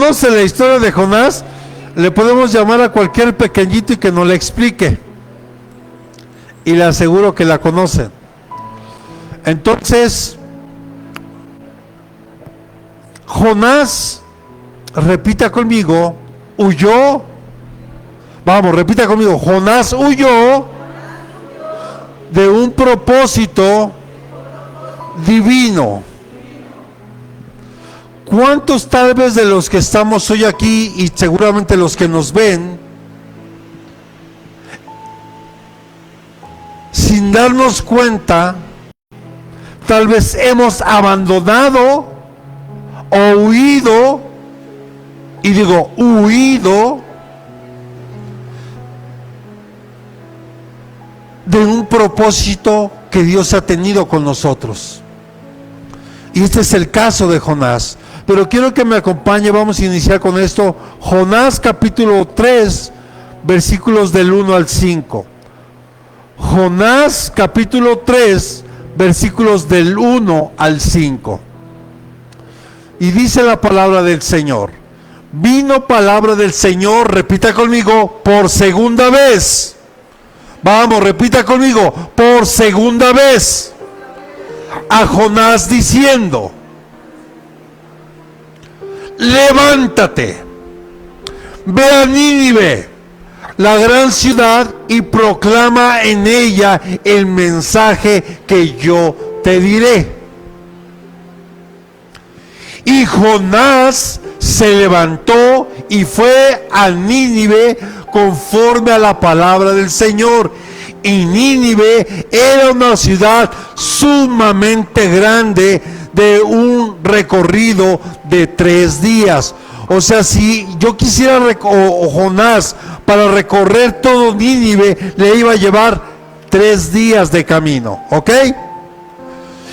conoce la historia de Jonás, le podemos llamar a cualquier pequeñito y que nos la explique. Y le aseguro que la conocen. Entonces, Jonás, repita conmigo, huyó. Vamos, repita conmigo. Jonás huyó de un propósito divino. ¿Cuántos tal vez de los que estamos hoy aquí y seguramente los que nos ven, sin darnos cuenta, tal vez hemos abandonado o huido, y digo huido, de un propósito que Dios ha tenido con nosotros? Y este es el caso de Jonás. Pero quiero que me acompañe, vamos a iniciar con esto. Jonás capítulo 3, versículos del 1 al 5. Jonás capítulo 3, versículos del 1 al 5. Y dice la palabra del Señor. Vino palabra del Señor, repita conmigo, por segunda vez. Vamos, repita conmigo, por segunda vez. A Jonás diciendo: levántate, ve a Nínive, la gran ciudad, y proclama en ella el mensaje que yo te diré. Y Jonás se levantó y fue a Nínive conforme a la palabra del Señor. Y Nínive era una ciudad sumamente grande, de un recorrido de 3 días. O sea, si yo quisiera Jonás para recorrer todo Nínive, le iba a llevar 3 días de camino, ¿ok?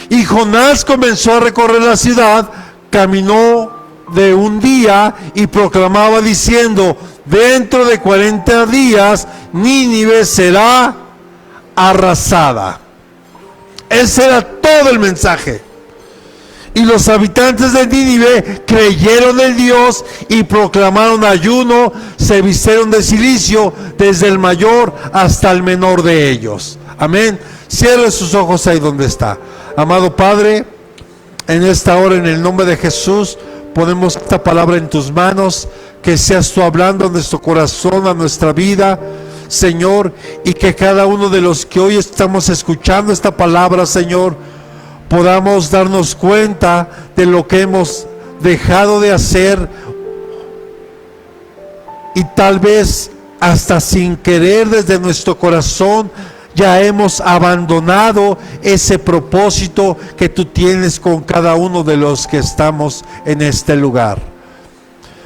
Y Jonás comenzó a recorrer la ciudad, caminó de un día y proclamaba diciendo: dentro de 40 días Nínive será arrasada. Ese era todo el mensaje. Y los habitantes de Nínive creyeron en Dios y proclamaron ayuno, se vistieron de cilicio desde el mayor hasta el menor de ellos. Amén. Cierre sus ojos ahí donde está. Amado Padre, en esta hora, en el nombre de Jesús, ponemos esta palabra en tus manos. Que seas tú hablando a nuestro corazón, a nuestra vida, Señor, y que cada uno de los que hoy estamos escuchando esta palabra, Señor, podamos darnos cuenta de lo que hemos dejado de hacer, y tal vez hasta sin querer desde nuestro corazón ya hemos abandonado ese propósito que tú tienes con cada uno de los que estamos en este lugar.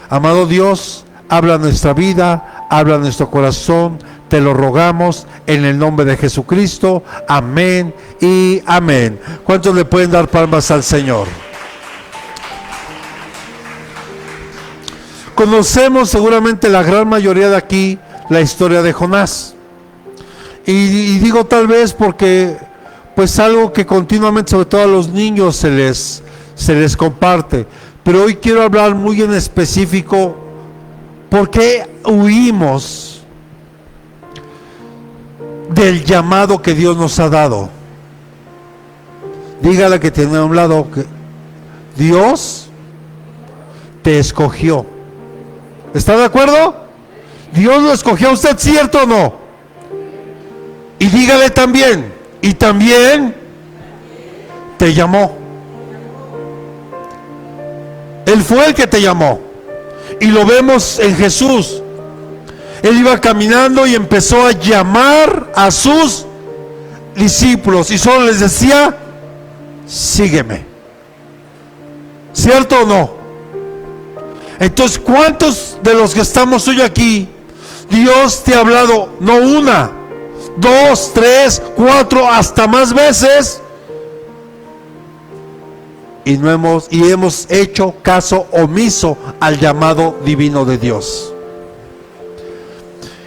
Amado Dios, habla nuestra vida, habla nuestro corazón, te lo rogamos en el nombre de Jesucristo. Amén y amén. ¿Cuántos le pueden dar palmas al Señor? Conocemos seguramente la gran mayoría de aquí la historia de Jonás. Y digo tal vez porque pues algo que continuamente, sobre todo a los niños, se les comparte. Pero hoy quiero hablar muy en específico por qué huimos del llamado que Dios nos ha dado. Dígale que tiene a un lado que Dios te escogió. ¿Está de acuerdo? Dios lo escogió a usted, ¿cierto o no? Y dígale también, y también te llamó. Él fue el que te llamó. Y lo vemos en Jesús. Él iba caminando y empezó a llamar a sus discípulos y solo les decía: sígueme. ¿Cierto o no? Entonces, ¿cuántos de los que estamos hoy aquí, Dios te ha hablado no 1, 2, 3, 4, hasta más veces, y hemos hecho caso omiso al llamado divino de Dios?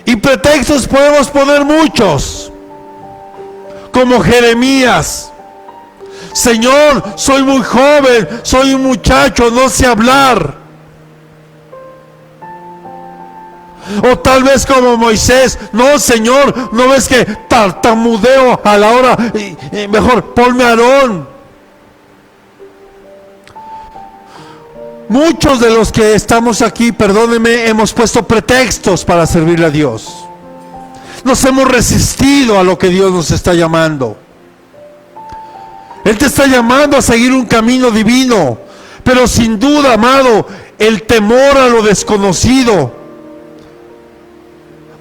Y pretextos podemos poner muchos, como Jeremías: Señor, soy muy joven, soy un muchacho, no sé hablar. O tal vez como Moisés, no, Señor, no ves que tartamudeo a la hora, mejor ponme a Aarón. Muchos de los que estamos aquí, perdónenme, hemos puesto pretextos para servirle a Dios. Nos hemos resistido a lo que Dios nos está llamando. Él te está llamando a seguir un camino divino, pero sin duda, amado, el temor a lo desconocido.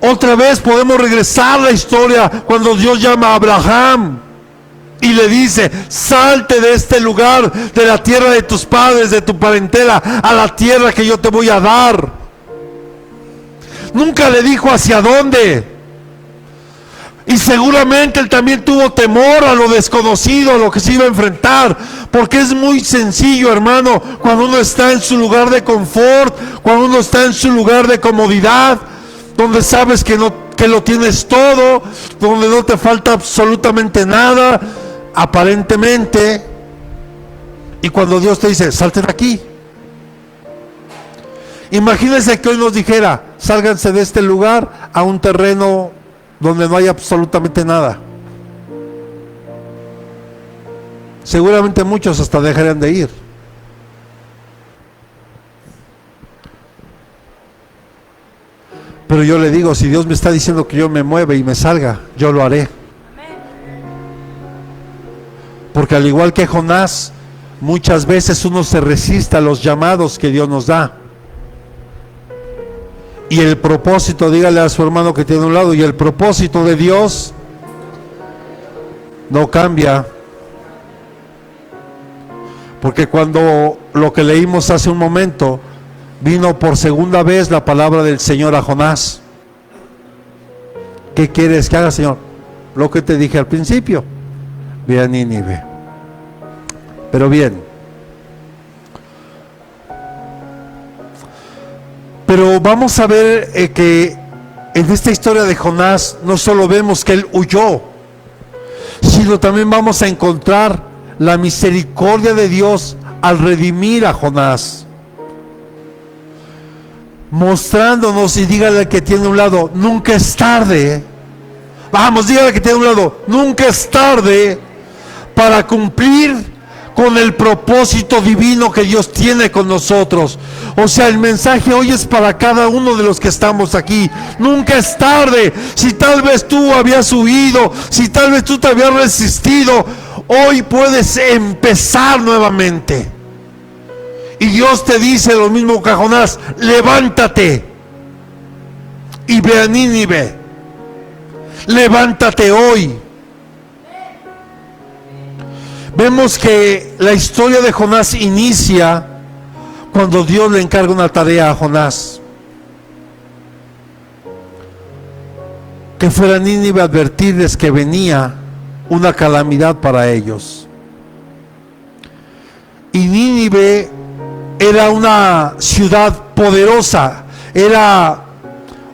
Otra vez podemos regresar a la historia cuando Dios llama a Abraham y le dice: salte de este lugar, de la tierra de tus padres, de tu parentela, a la tierra que yo te voy a dar. Nunca le dijo hacia dónde. Y seguramente él también tuvo temor a lo desconocido, a lo que se iba a enfrentar, porque es muy sencillo, hermano, cuando uno está en su lugar de confort, cuando uno está en su lugar de comodidad, donde sabes que lo tienes todo, donde no te falta absolutamente nada, aparentemente, y cuando Dios te dice: salte de aquí. Imagínense que hoy nos dijera: sálganse de este lugar a un terreno donde no hay absolutamente nada. Seguramente muchos hasta dejarían de ir. Pero yo le digo, si Dios me está diciendo que yo me mueva y me salga, yo lo haré. Porque al igual que Jonás, muchas veces uno se resiste a los llamados que Dios nos da. Y el propósito, dígale a su hermano que tiene a un lado, y el propósito de Dios no cambia. Porque cuando lo que leímos hace un momento, vino por segunda vez la palabra del Señor a Jonás. ¿Qué quieres que haga, Señor? Lo que te dije al principio: ve a Nínive. Pero bien, pero vamos a ver que en esta historia de Jonás no solo vemos que él huyó, sino también vamos a encontrar la misericordia de Dios al redimir a Jonás, mostrándonos. Y dígale al que tiene a un lado: nunca es tarde. Vamos, dígale al que tiene a un lado: nunca es tarde para cumplir con el propósito divino que Dios tiene con nosotros. O sea, el mensaje hoy es para cada uno de los que estamos aquí. Nunca es tarde. Si tal vez tú habías huido, si tal vez tú te habías resistido, hoy puedes empezar nuevamente. Y Dios te dice lo mismo que a Jonás: levántate y ve a Nínive. Levántate hoy. Vemos que la historia de Jonás inicia cuando Dios le encarga una tarea a Jonás: que fuera a Nínive a advertirles que venía una calamidad para ellos. Y Nínive era una ciudad poderosa, era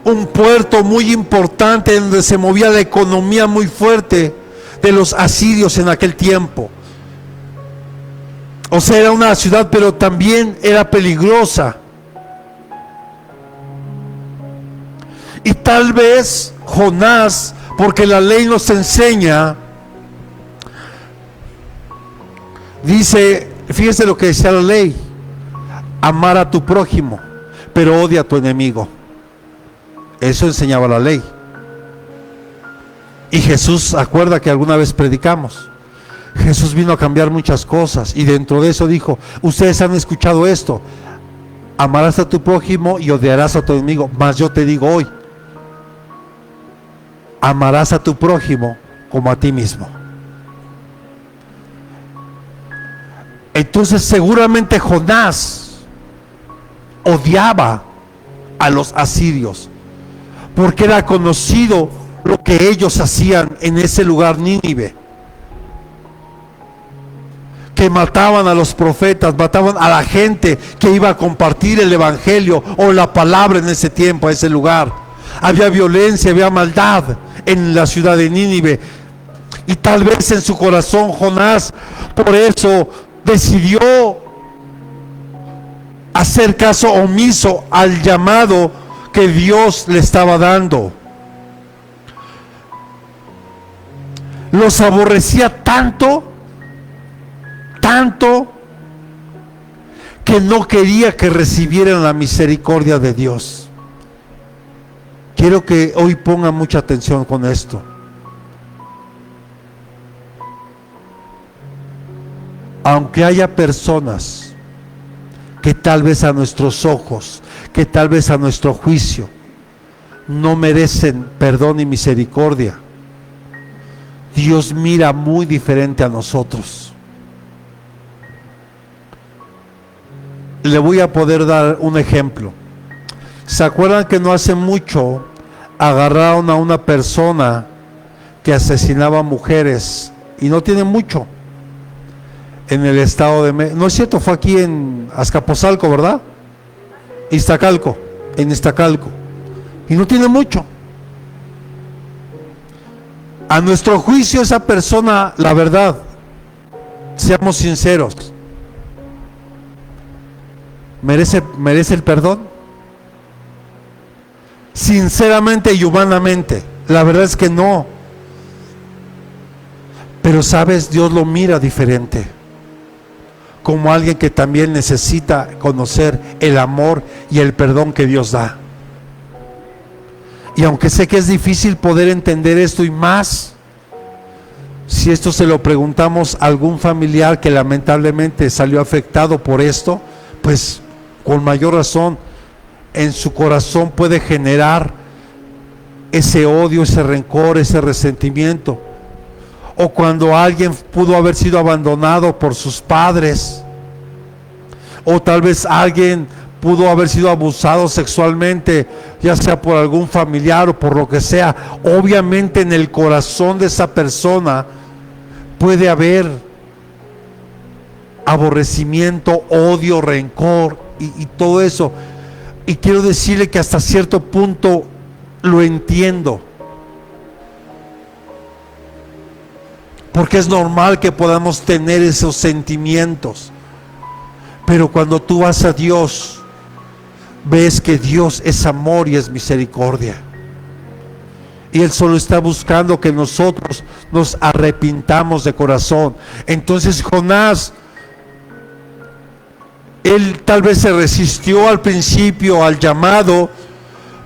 un puerto muy importante donde se movía la economía muy fuerte de los asirios en aquel tiempo. O sea, era una ciudad, pero también era peligrosa. Y tal vez Jonás, porque la ley nos enseña, dice, fíjese lo que decía la ley: amar a tu prójimo, pero odia a tu enemigo. Eso enseñaba la ley. Y Jesús, acuerda que alguna vez predicamos, Jesús vino a cambiar muchas cosas, y dentro de eso dijo: ustedes han escuchado esto: amarás a tu prójimo y odiarás a tu enemigo. Mas yo te digo hoy: amarás a tu prójimo como a ti mismo. Entonces seguramente Jonás odiaba a los asirios, porque era conocido lo que ellos hacían en ese lugar, Nínive, que mataban a los profetas, mataban a la gente que iba a compartir el evangelio o la palabra en ese tiempo, a ese lugar. Había violencia, había maldad en la ciudad de Nínive. Y tal vez en su corazón Jonás por eso decidió hacer caso omiso al llamado que Dios le estaba dando. Los aborrecía tanto, que no quería que recibieran la misericordia de Dios. Quiero que hoy pongan mucha atención con esto. Aunque haya personas que tal vez a nuestros ojos, que tal vez a nuestro juicio, no merecen perdón y misericordia, Dios mira muy diferente a nosotros. Le voy a poder dar un ejemplo. ¿Se acuerdan que no hace mucho agarraron a una persona que asesinaba mujeres? Y no tiene mucho. En el estado de México. No es cierto, fue aquí en Azcapotzalco, ¿verdad? Iztacalco, en Iztacalco. Y no tiene mucho. A nuestro juicio esa persona, la verdad, seamos sinceros, ¿merece el perdón? Sinceramente y humanamente, la verdad es que no. Pero sabes, Dios lo mira diferente, como alguien que también necesita conocer el amor y el perdón que Dios da. Y aunque sé que es difícil poder entender esto, y más si esto se lo preguntamos a algún familiar que lamentablemente salió afectado por esto, pues con mayor razón en su corazón puede generar ese odio, ese rencor, ese resentimiento. O cuando alguien pudo haber sido abandonado por sus padres, o tal vez alguien pudo haber sido abusado sexualmente, ya sea por algún familiar o por lo que sea. Obviamente en el corazón de esa persona puede haber aborrecimiento, odio, rencor y todo eso. Y quiero decirle que hasta cierto punto lo entiendo, porque es normal que podamos tener esos sentimientos. Pero cuando tú vas a Dios, ves que Dios es amor y es misericordia. Y Él solo está buscando que nosotros nos arrepintamos de corazón. Entonces Jonás, él tal vez se resistió al principio al llamado,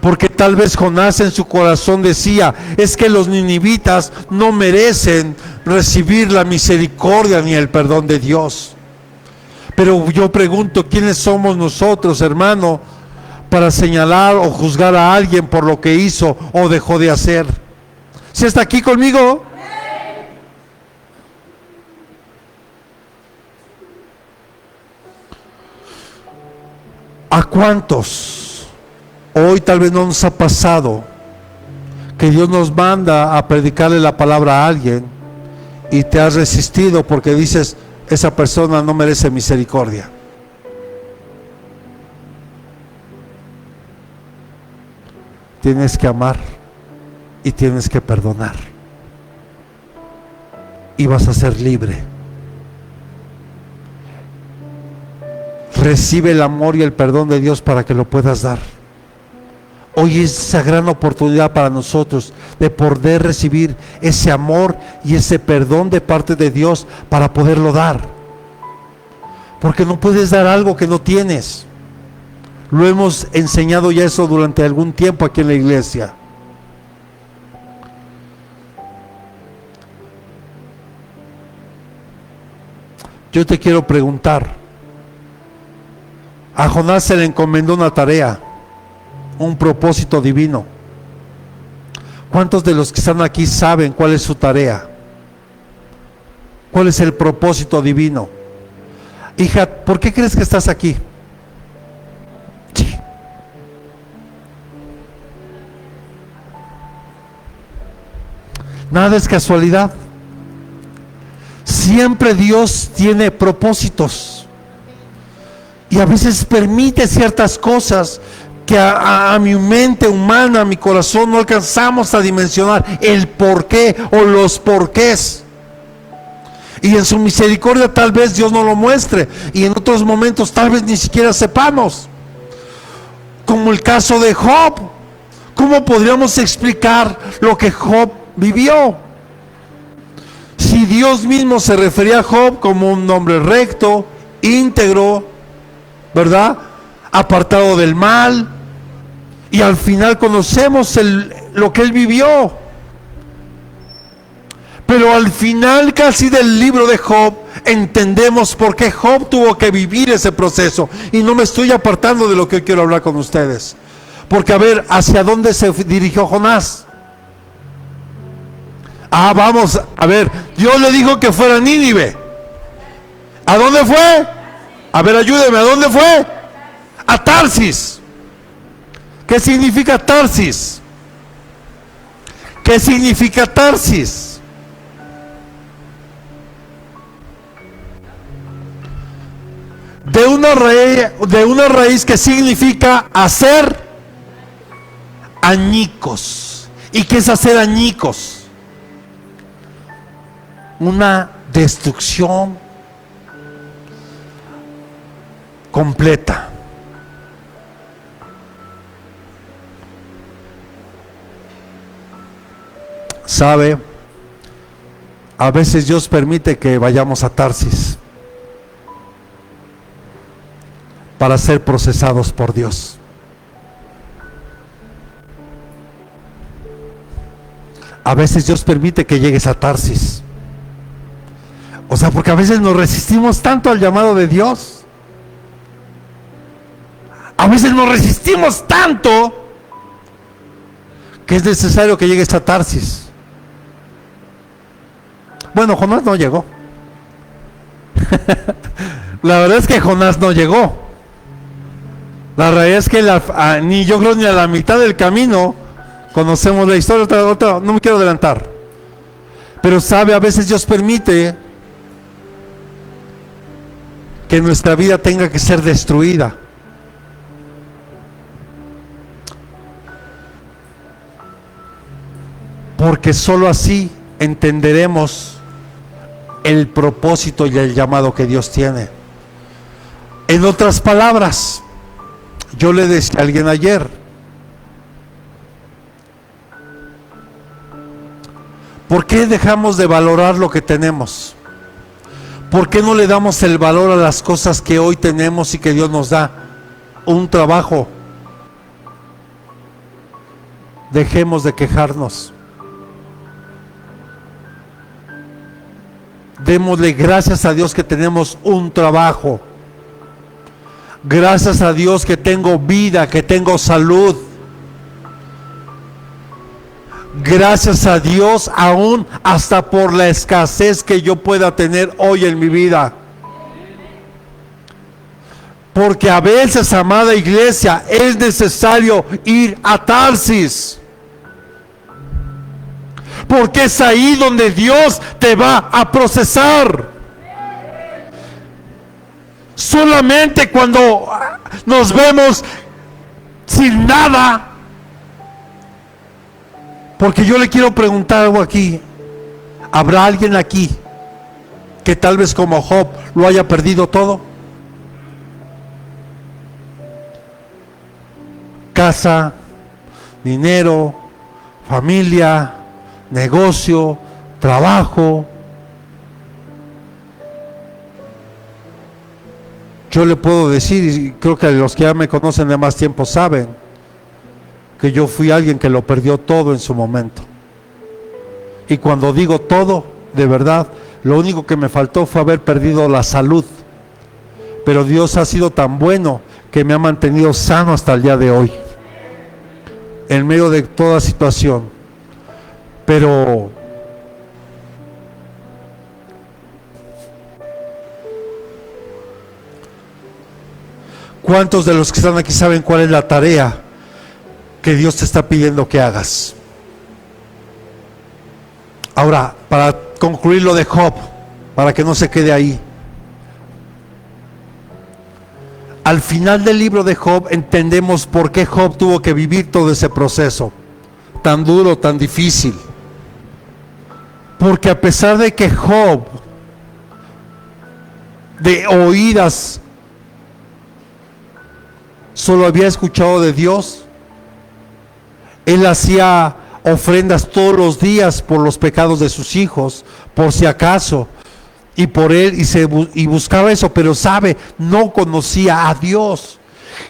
porque tal vez Jonás en su corazón decía: es que los ninivitas no merecen recibir la misericordia ni el perdón de Dios. Pero yo pregunto, ¿quiénes somos nosotros, hermano, para señalar o juzgar a alguien por lo que hizo o dejó de hacer? ¿Sí está aquí conmigo? ¿A cuántos hoy tal vez no nos ha pasado que Dios nos manda a predicarle la palabra a alguien y te has resistido porque dices: esa persona no merece misericordia? Tienes que amar y tienes que perdonar, y vas a ser libre. Recibe el amor y el perdón de Dios para que lo puedas dar. Hoy es esa gran oportunidad para nosotros de poder recibir ese amor y ese perdón de parte de Dios para poderlo dar. Porque no puedes dar algo que no tienes. Lo hemos enseñado ya eso durante algún tiempo aquí en la iglesia. Yo te quiero preguntar, a Jonás se le encomendó una tarea, un propósito divino. ¿Cuántos de los que están aquí saben cuál es su tarea? ¿Cuál es el propósito divino? Hija, ¿por qué crees que estás aquí? Sí. Nada es casualidad. Siempre Dios tiene propósitos. Y a veces permite ciertas cosas que a mi mente humana, a mi corazón, no alcanzamos a dimensionar el porqué o los porqués. Y en su misericordia tal vez Dios no lo muestre, y en otros momentos tal vez ni siquiera sepamos. como el caso de Job. ¿Cómo podríamos explicar lo que Job vivió? Si Dios mismo se refería a Job como un hombre recto, íntegro, ¿verdad? Apartado del mal, y al final conocemos lo que él vivió. Pero al final casi del libro de Job entendemos por qué Job tuvo que vivir ese proceso. Y no me estoy apartando de lo que hoy quiero hablar con ustedes. Porque a ver, ¿hacia dónde se dirigió Jonás? Vamos, a ver, Dios le dijo que fuera a Nínive. ¿A dónde fue? A ver, ayúdeme, ¿a dónde fue? A Tarsis. ¿Qué significa Tarsis? ¿Qué significa Tarsis? De una raíz que significa hacer añicos. ¿Y qué es hacer añicos? Una destrucción completa. ¿Sabe? A veces Dios permite que vayamos a Tarsis para ser procesados por Dios. A veces Dios permite que llegues a Tarsis. O sea, porque a veces nos resistimos tanto al llamado de Dios. A veces nos resistimos tanto que es necesario que llegues a Tarsis. Bueno, Jonás no llegó. La verdad es que Jonás no llegó. La realidad es que ni yo creo ni a la mitad del camino conocemos la historia. No me quiero adelantar. Pero sabe, a veces Dios permite que nuestra vida tenga que ser destruida. Porque sólo así entenderemos el propósito y el llamado que Dios tiene. En otras palabras, yo le decía a alguien ayer, ¿por qué dejamos de valorar lo que tenemos? ¿Por qué no le damos el valor a las cosas que hoy tenemos y que Dios nos da? Un trabajo. Dejemos de quejarnos. Démosle gracias a Dios que tenemos un trabajo. Gracias a Dios que tengo vida, que tengo salud. Gracias a Dios aún hasta por la escasez que yo pueda tener hoy en mi vida. Porque a veces, amada iglesia, es necesario ir a Tarsis. Porque es ahí donde Dios te va a procesar. Solamente cuando nos vemos sin nada. Porque yo le quiero preguntar algo aquí. ¿Habrá alguien aquí que tal vez como Job lo haya perdido todo? Casa, dinero, familia, negocio, trabajo. Yo le puedo decir, y creo que los que ya me conocen de más tiempo saben, que yo fui alguien que lo perdió todo en su momento. Y cuando digo todo, de verdad, lo único que me faltó fue haber perdido la salud. Pero Dios ha sido tan bueno que me ha mantenido sano hasta el día de hoy, en medio de toda situación. Pero ¿cuántos de los que están aquí saben cuál es la tarea que Dios te está pidiendo que hagas? Ahora, para concluir lo de Job, para que no se quede ahí. Al final del libro de Job entendemos por qué Job tuvo que vivir todo ese proceso tan duro, tan difícil. Porque a pesar de que Job, de oídas, solo había escuchado de Dios. Él hacía ofrendas todos los días por los pecados de sus hijos, por si acaso, y por él, y buscaba eso, pero sabe, no conocía a Dios.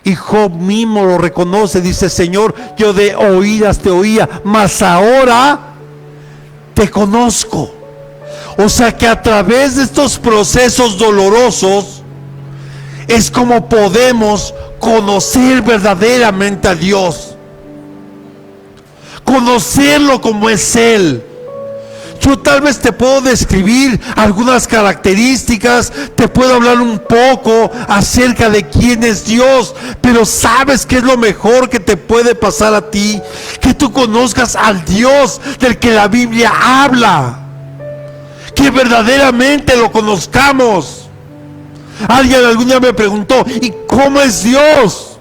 Y Job mismo lo reconoce, dice: Señor, yo de oídas te oía, mas ahora te conozco. O sea que a través de estos procesos dolorosos es como podemos conocer verdaderamente a Dios, conocerlo como es Él. Yo tal vez te puedo describir algunas características, te puedo hablar un poco acerca de quién es Dios, pero ¿sabes qué es lo mejor que te puede pasar a ti? Que tú conozcas al Dios del que la Biblia habla, que verdaderamente lo conozcamos. Alguien algún día me preguntó: ¿y cómo es Dios?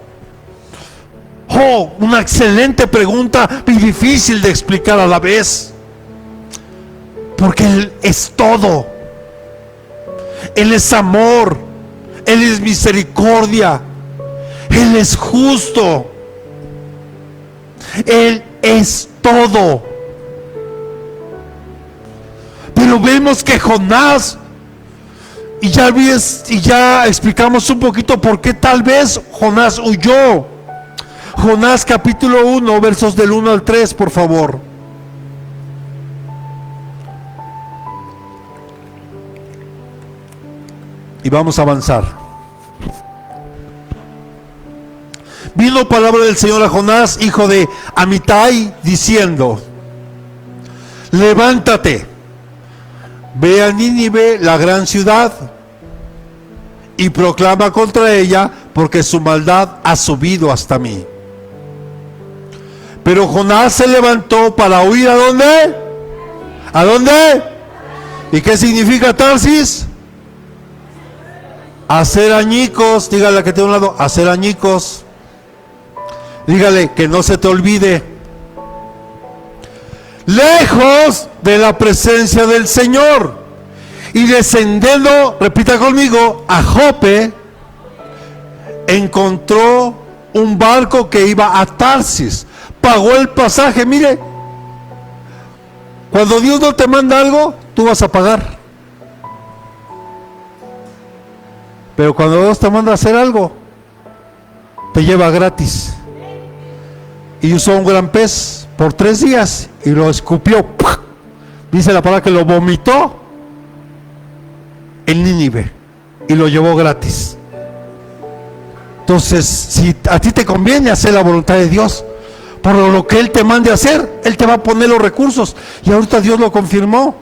Oh, una excelente pregunta y difícil de explicar a la vez. Porque Él es todo. Él es amor. Él es misericordia. Él es justo. Él es todo. Pero vemos que Jonás, y ya explicamos un poquito por qué tal vez Jonás huyó. Jonás capítulo 1, versos del 1 al 3, por favor. Y vamos a avanzar. Vino palabra del Señor a Jonás, hijo de Amitai, diciendo: levántate, ve a Nínive, la gran ciudad, y proclama contra ella, porque su maldad ha subido hasta mí. Pero Jonás se levantó para huir. ¿A dónde? ¿A dónde? ¿Y qué significa Tarsis? Hacer añicos. Dígale a que tiene a un lado: hacer añicos. Dígale que no se te olvide. Lejos de la presencia del Señor. Y descendiendo, repita conmigo, a Jope, encontró un barco que iba a Tarsis. Pagó el pasaje. Mire, cuando Dios no te manda algo, tú vas a pagar. Pero cuando Dios te manda a hacer algo, te lleva gratis. Y usó un gran pez por 3 días y lo escupió. Dice la palabra que lo vomitó en Nínive y lo llevó gratis. Entonces, si a ti te conviene hacer la voluntad de Dios, por lo que Él te mande a hacer, Él te va a poner los recursos. Y ahorita Dios lo confirmó.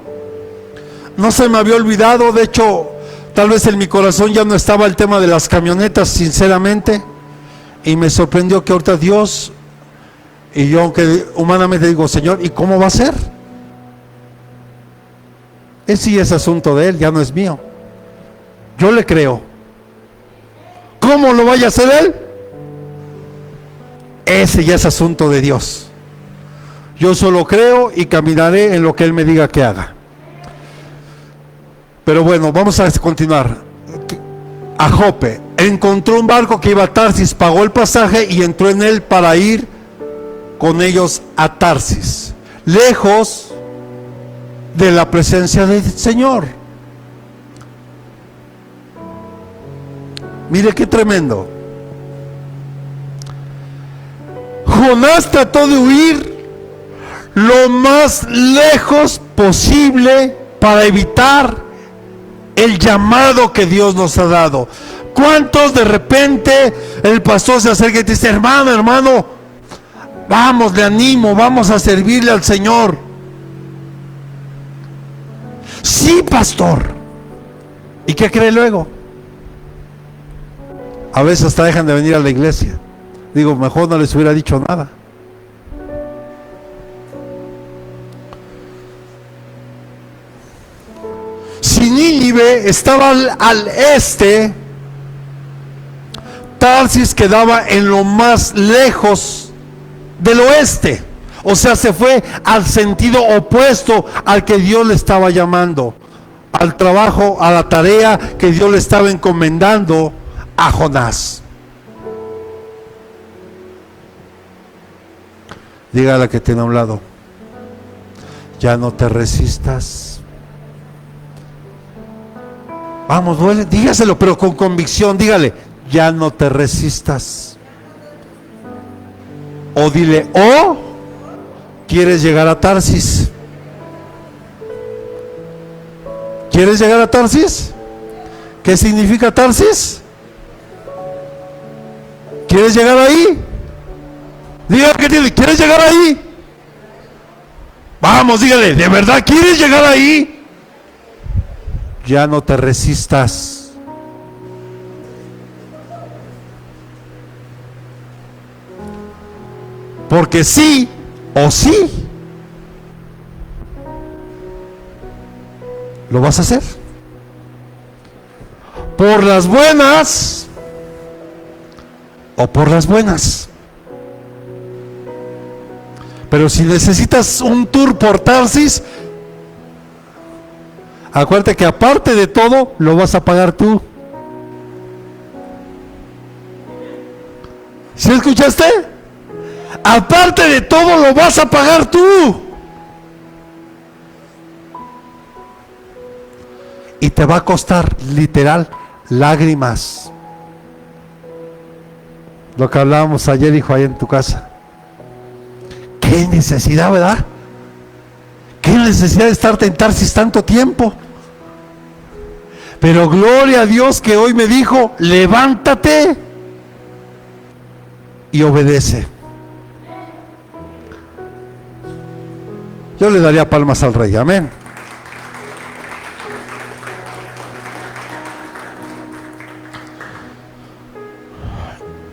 No se me había olvidado, de hecho, tal vez en mi corazón ya no estaba el tema de las camionetas, sinceramente, y me sorprendió que ahorita Dios, y yo aunque humanamente digo: Señor, ¿y cómo va a ser? Ese ya es asunto de Él, ya no es mío. Yo le creo. ¿Cómo lo vaya a hacer Él? Ese ya es asunto de Dios. Yo solo creo y caminaré en lo que Él me diga que haga. Pero bueno, vamos a continuar. A Jope, encontró un barco que iba a Tarsis, pagó el pasaje y entró en él para ir con ellos a Tarsis, lejos de la presencia del Señor. Mire qué tremendo. Jonás trató de huir lo más lejos posible para evitar el llamado que Dios nos ha dado. ¿Cuántos de repente el pastor se acerca y te dice: hermano, vamos, le animo, vamos a servirle al Señor? Sí, pastor. ¿Y qué cree luego? A veces hasta dejan de venir a la iglesia. Digo, mejor no les hubiera dicho nada. Si Nínive estaba al este, Tarsis quedaba en lo más lejos del oeste. O sea, se fue al sentido opuesto al que Dios le estaba llamando, al trabajo, a la tarea que Dios le estaba encomendando a Jonás. Dígale a la que tiene a un lado: ya no te resistas. Vamos, duele, dígaselo, pero con convicción. Dígale: ya no te resistas. O dile: o quieres llegar a Tarsis. ¿Quieres llegar a Tarsis? ¿Qué significa Tarsis? ¿Quieres llegar ahí? Dígale que tiene: ¿quieres llegar ahí? Vamos, dígale: ¿de verdad quieres llegar ahí? Ya no te resistas. Porque sí o sí lo vas a hacer. Por las buenas o por las buenas. Pero si necesitas un tour por Tarsis, acuérdate que aparte de todo, lo vas a pagar tú. ¿Sí escuchaste? Aparte de todo, lo vas a pagar tú. Y te va a costar, literal, lágrimas. Lo que hablábamos ayer, hijo, ahí en tu casa. Qué necesidad, ¿verdad? Qué necesidad de estar en Tarsis tanto tiempo. Pero gloria a Dios que hoy me dijo: levántate y obedece. Yo le daría palmas al Rey, amén.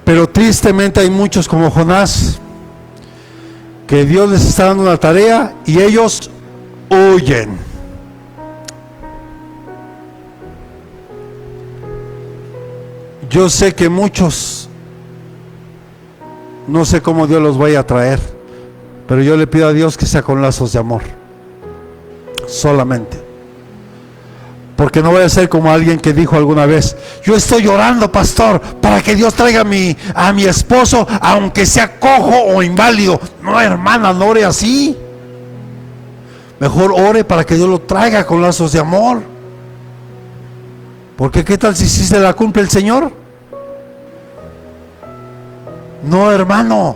Pero tristemente hay muchos como Jonás, que Dios les está dando una tarea y ellos huyen. Yo sé que muchos, no sé cómo Dios los vaya a traer, pero yo le pido a Dios que sea con lazos de amor, solamente. Porque no voy a ser como alguien que dijo alguna vez: yo estoy orando, pastor, para que Dios traiga a mi esposo, aunque sea cojo o inválido. No, hermana, no ore así. Mejor ore para que Dios lo traiga con lazos de amor. Porque ¿qué tal si se la cumple el Señor? No, hermano.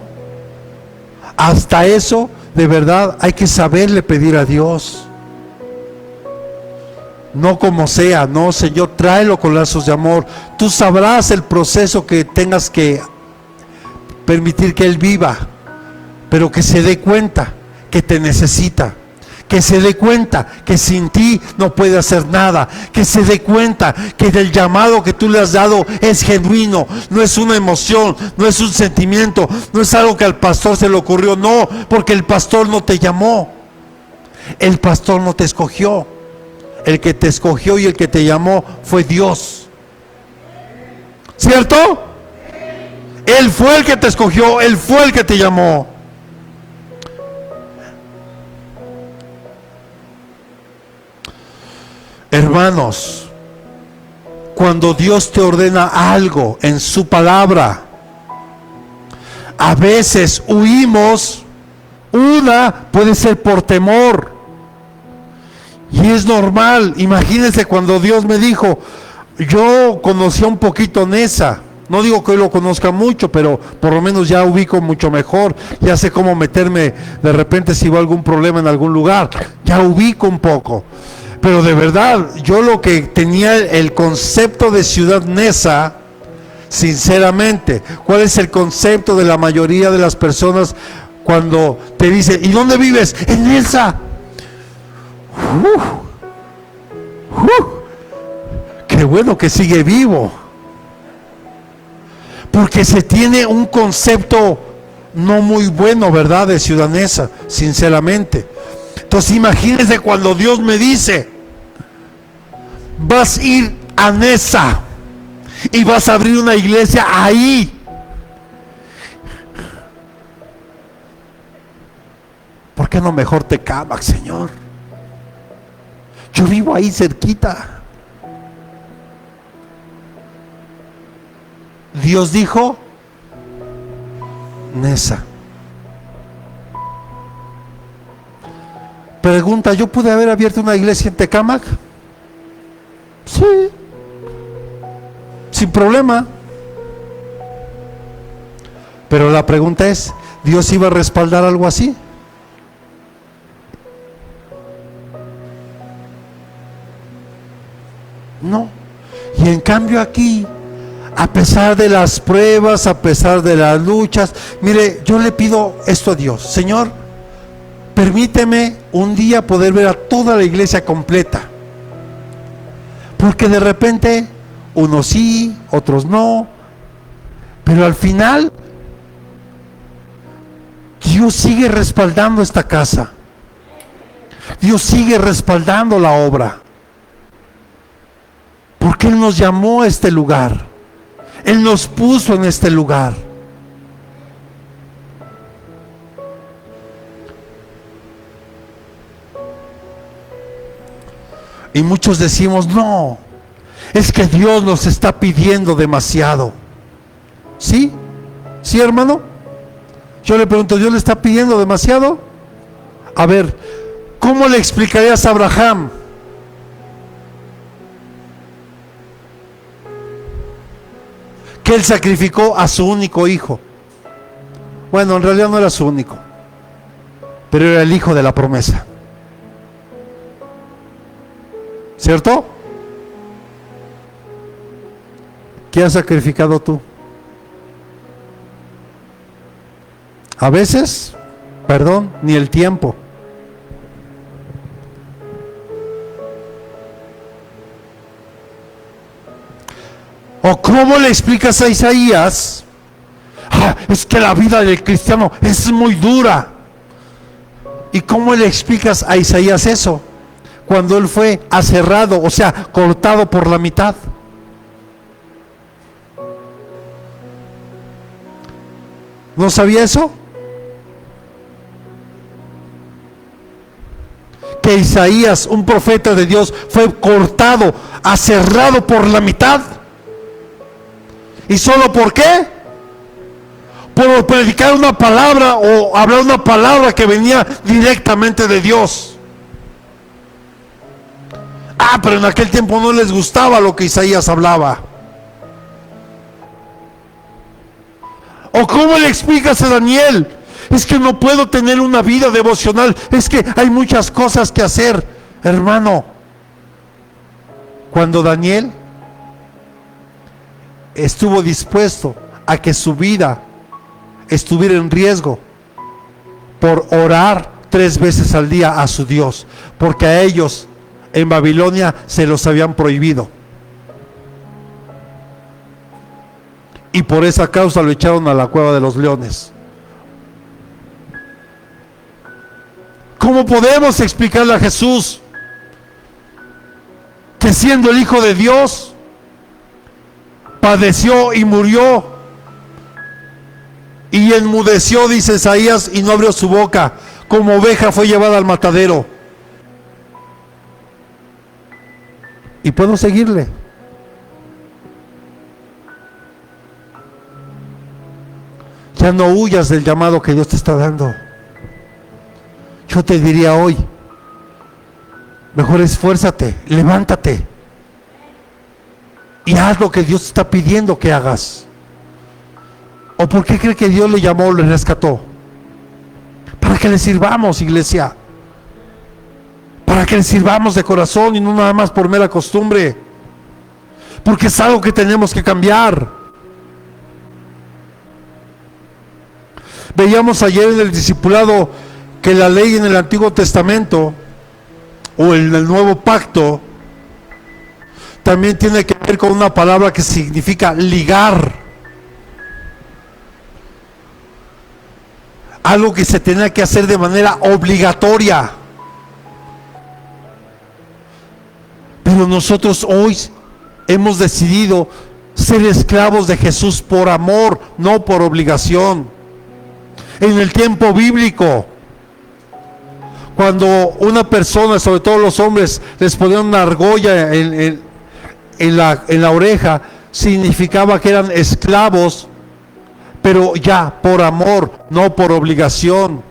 Hasta eso, de verdad, hay que saberle pedir a Dios. No como sea, no, Señor, tráelo con lazos de amor. Tú sabrás el proceso que tengas que permitir que Él viva, pero que se dé cuenta que te necesita, que se dé cuenta que sin ti no puede hacer nada, que se dé cuenta que el llamado que tú le has dado es genuino, no es una emoción, no es un sentimiento, no es algo que al pastor se le ocurrió, no, porque el pastor no te llamó, el pastor no te escogió. El que te escogió y el que te llamó fue Dios. ¿Cierto? Él fue el que te escogió, Él fue el que te llamó. Hermanos, cuando Dios te ordena algo en su palabra, a veces huimos. Una puede ser por temor. Y es normal. Imagínense cuando Dios me dijo, yo conocía un poquito Nesa, no digo que hoy lo conozca mucho, pero por lo menos ya ubico mucho mejor, ya sé cómo meterme de repente si hubo algún problema en algún lugar, ya ubico un poco. Pero de verdad, yo lo que tenía el concepto de Ciudad Neza, sinceramente, ¿cuál es el concepto de la mayoría de las personas cuando te dicen, ¿y dónde vives? En Neza. Qué bueno que sigue vivo, porque se tiene un concepto no muy bueno, ¿verdad?, de Ciudad Neza, sinceramente. Entonces imagínense cuando Dios me dice, vas a ir a Neza y vas a abrir una iglesia ahí. ¿Por qué no mejor te Tecámac, Señor? Yo vivo ahí cerquita. Dios dijo, Neza. Pregunta, ¿yo pude haber abierto una iglesia en Tecámac? Sí, sin problema. Pero la pregunta es, ¿Dios iba a respaldar algo así? No. Y en cambio aquí, a pesar de las pruebas, a pesar de las luchas, mire, yo le pido esto a Dios: Señor, permíteme un día poder ver a toda la iglesia completa, porque de repente unos sí, otros no, pero al final Dios sigue respaldando esta casa, Dios sigue respaldando la obra, porque Él nos llamó a este lugar, Él nos puso en este lugar. Y muchos decimos, no, es que Dios nos está pidiendo demasiado. ¿Sí? ¿Sí, hermano? Yo le pregunto, ¿Dios le está pidiendo demasiado? A ver, ¿cómo le explicarías a Abraham? Que él sacrificó a su único hijo. Bueno, en realidad no era su único, pero era el hijo de la promesa. ¿Cierto? ¿Qué has sacrificado tú? A veces, perdón, ni el tiempo. ¿O cómo le explicas a Isaías? Es que la vida del cristiano es muy dura. ¿Y cómo le explicas a Isaías eso? Cuando él fue aserrado, o sea, cortado por la mitad. ¿No sabía eso? Que Isaías, un profeta de Dios, fue cortado, aserrado por la mitad. ¿Y solo por qué? Por predicar una palabra o hablar una palabra que venía directamente de Dios. Pero en aquel tiempo no les gustaba lo que Isaías hablaba. ¿O cómo le explicas a Daniel? Es que no puedo tener una vida devocional, es que hay muchas cosas que hacer. Hermano, cuando Daniel estuvo dispuesto a que su vida estuviera en riesgo por orar 3 veces al día a su Dios, porque a ellos en Babilonia se los habían prohibido, y por esa causa lo echaron a la cueva de los leones. ¿Cómo podemos explicarle a Jesús que siendo el Hijo de Dios padeció y murió y enmudeció, dice Isaías, y no abrió su boca, como oveja fue llevada al matadero? Y puedo seguirle. Ya no huyas del llamado que Dios te está dando. Yo te diría hoy, mejor esfuérzate, levántate y haz lo que Dios te está pidiendo que hagas. ¿O por qué cree que Dios le llamó, le rescató? Para que le sirvamos, iglesia. Para que le sirvamos de corazón y no nada más por mera costumbre. Porque es algo que tenemos que cambiar. Veíamos ayer en el discipulado que la ley en el Antiguo Testamento o en el Nuevo Pacto también tiene que ver con una palabra que significa ligar. Algo que se tenía que hacer de manera obligatoria. Pero nosotros hoy hemos decidido ser esclavos de Jesús por amor, no por obligación. En el tiempo bíblico, cuando una persona, sobre todo los hombres, les ponían una argolla en la oreja, significaba que eran esclavos, pero ya por amor, no por obligación.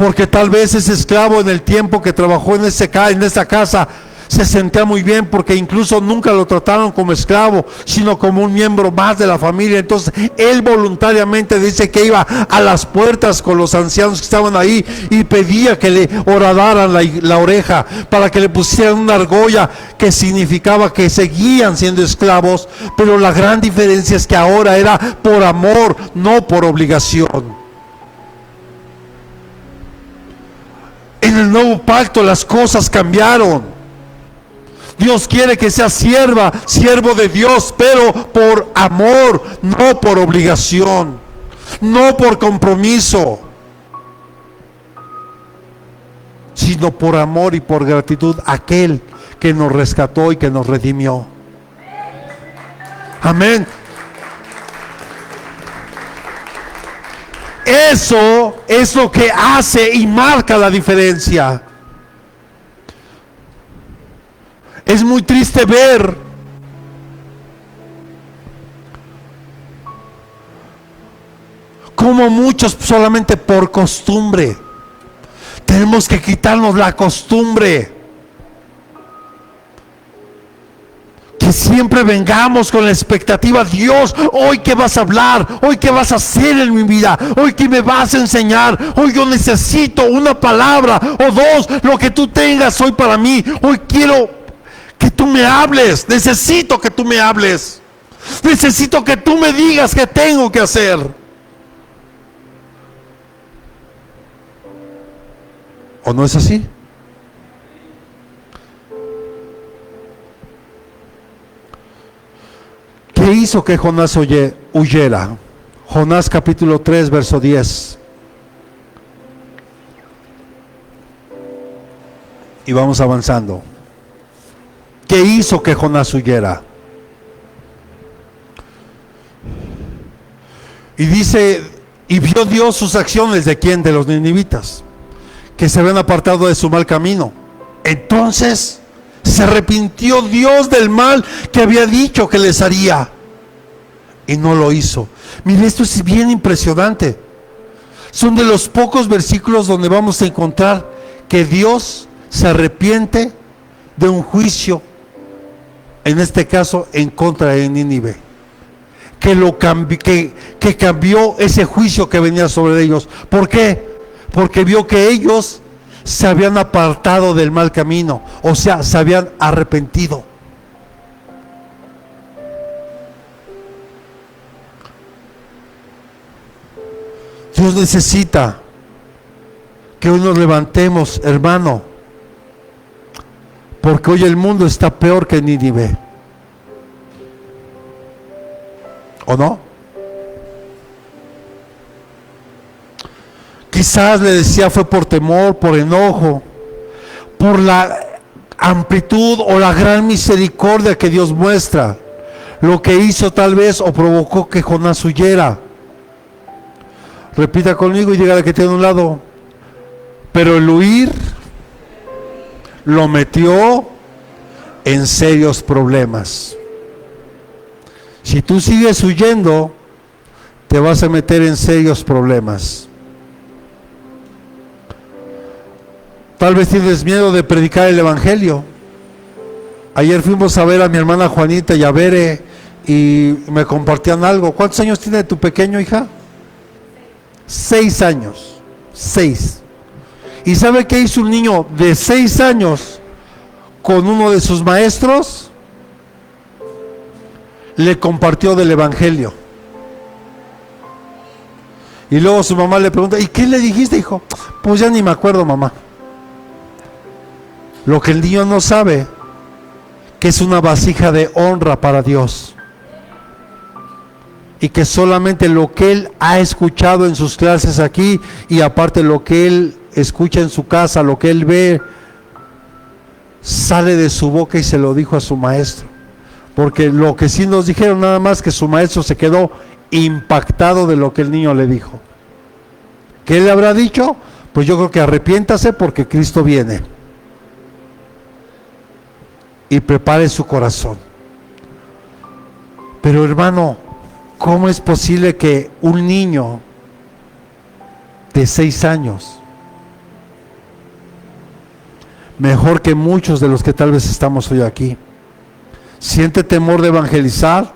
porque tal vez ese esclavo en el tiempo que trabajó en esa casa se sentía muy bien, porque incluso nunca lo trataron como esclavo, sino como un miembro más de la familia. Entonces él voluntariamente dice que iba a las puertas con los ancianos que estaban ahí y pedía que le horadaran la oreja, para que le pusieran una argolla, que significaba que seguían siendo esclavos, pero la gran diferencia es que ahora era por amor, no por obligación. En el nuevo pacto las cosas cambiaron. Dios quiere que seas siervo de Dios, pero por amor, no por obligación, no por compromiso, sino por amor y por gratitud a aquel que nos rescató y que nos redimió. Amén. Eso es lo que hace y marca la diferencia. Es muy triste ver cómo muchos solamente por costumbre, tenemos que quitarnos la costumbre, que siempre vengamos con la expectativa: Dios, hoy qué vas a hablar, hoy qué vas a hacer en mi vida, hoy qué me vas a enseñar, hoy yo necesito una palabra o dos, lo que tú tengas hoy para mí, hoy quiero que tú me hables, necesito que tú me hables, necesito que tú me digas qué tengo que hacer. ¿O no es así? ¿Qué hizo que Jonás huyera? Jonás capítulo 3, verso 10. Y vamos avanzando. ¿Qué hizo que Jonás huyera? Y dice: y vio Dios sus acciones. ¿De quién? De los ninivitas, que se habían apartado de su mal camino. Entonces se arrepintió Dios del mal que había dicho que les haría, y no lo hizo. Mire, esto es bien impresionante. Son de los pocos versículos donde vamos a encontrar que Dios se arrepiente de un juicio, en este caso en contra de Nínive, que cambió ese juicio que venía sobre ellos. ¿Por qué? Porque vio que ellos se habían apartado del mal camino, o sea, se habían arrepentido. Dios necesita que hoy nos levantemos, hermano, porque hoy el mundo está peor que Nínive. ¿O no? Quizás le decía fue por temor, por enojo, por la amplitud o la gran misericordia que Dios muestra, lo que hizo tal vez o provocó que Jonás huyera. Repita conmigo y diga al que tiene a un lado: pero el huir lo metió en serios problemas. Si tú sigues huyendo, te vas a meter en serios problemas. Tal vez tienes miedo de predicar el evangelio. Ayer fuimos a ver a mi hermana Juanita y a Bere y me compartían algo. ¿Cuántos años tiene tu pequeño, hija? 6 años. 6. ¿Y sabe qué hizo un niño de 6 años con uno de sus maestros? Le compartió del evangelio. Y luego su mamá le pregunta: ¿y qué le dijiste, hijo? Pues ya ni me acuerdo, mamá. Lo que el niño no sabe, que es una vasija de honra para Dios, y que solamente lo que él ha escuchado en sus clases aquí, y aparte lo que él escucha en su casa, lo que él ve, sale de su boca y se lo dijo a su maestro. Porque lo que sí nos dijeron nada más, que su maestro se quedó impactado de lo que el niño le dijo. ¿Qué le habrá dicho? Pues yo creo que arrepiéntase porque Cristo viene, y prepare su corazón. Pero hermano, ¿cómo es posible que un niño de 6 años mejor que muchos de los que tal vez estamos hoy aquí. ¿Siente temor de evangelizar?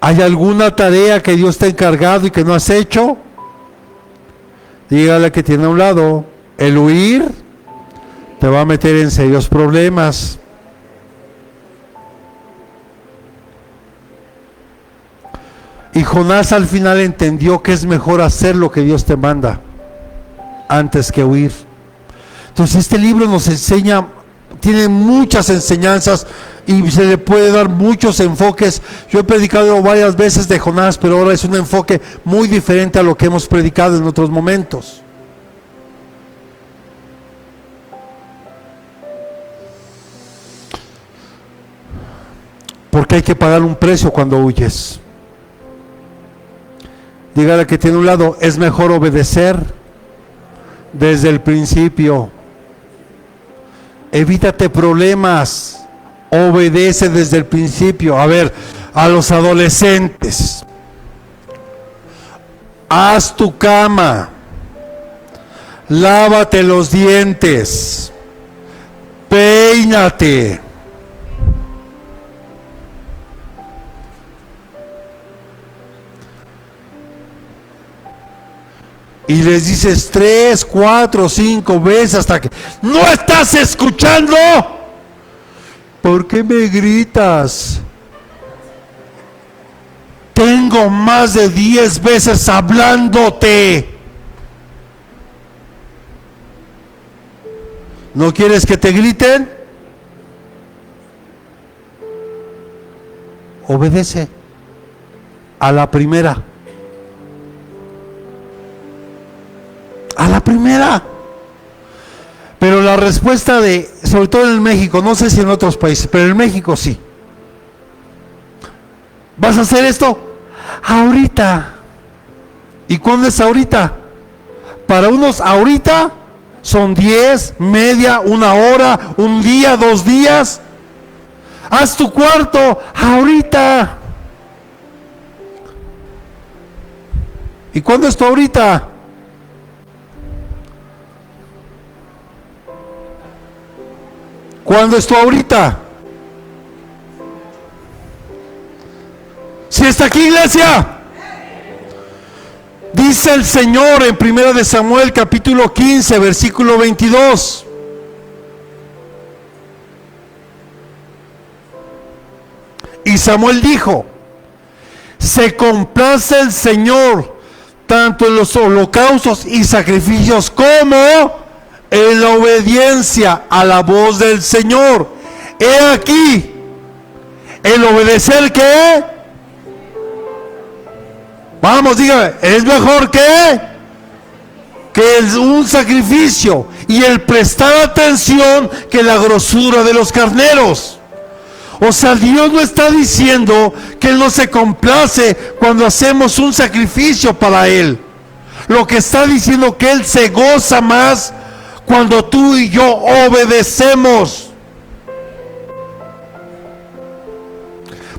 ¿Hay alguna tarea que Dios te ha encargado y que no has hecho? Dígale que tiene a un lado, el huir te va a meter en serios problemas. Y Jonás al final entendió que es mejor hacer lo que Dios te manda antes que huir. Entonces este libro nos enseña, tiene muchas enseñanzas y se le puede dar muchos enfoques. Yo he predicado varias veces de Jonás, pero ahora es un enfoque muy diferente a lo que hemos predicado en otros momentos. Porque hay que pagar un precio cuando huyes. Dígale que tiene a un lado, es mejor obedecer desde el principio. Evítate problemas. Obedece desde el principio. A ver, a los adolescentes. Haz tu cama. Lávate los dientes. Peínate. Y les dices 3, 4, 5 veces hasta que no estás escuchando. ¿Por qué me gritas? Tengo más de 10 veces hablándote. ¿No quieres que te griten? Obedece a la primera. A la primera. Pero la respuesta de, sobre todo en México, no sé si en otros países, pero en México sí. ¿Vas a hacer esto? Ahorita. ¿Y cuándo es ahorita? Para unos ahorita son 10, media, 1 hora, 1 día, 2 días. Haz tu cuarto ahorita. ¿Y cuándo es tu ahorita? ¿Cuándo es tu ahorita? ¿Sí está aquí, iglesia? Dice el Señor en 1 de Samuel capítulo 15 versículo 22. Y Samuel dijo: se complace el Señor tanto en los holocaustos y sacrificios como en la obediencia a la voz del Señor. He aquí, el obedecer, ¿qué? Vamos, dígame, es mejor que un sacrificio, y el prestar atención que la grosura de los carneros. O sea, Dios no está diciendo que Él no se complace cuando hacemos un sacrificio para Él. Lo que está diciendo que Él se goza más cuando tú y yo obedecemos.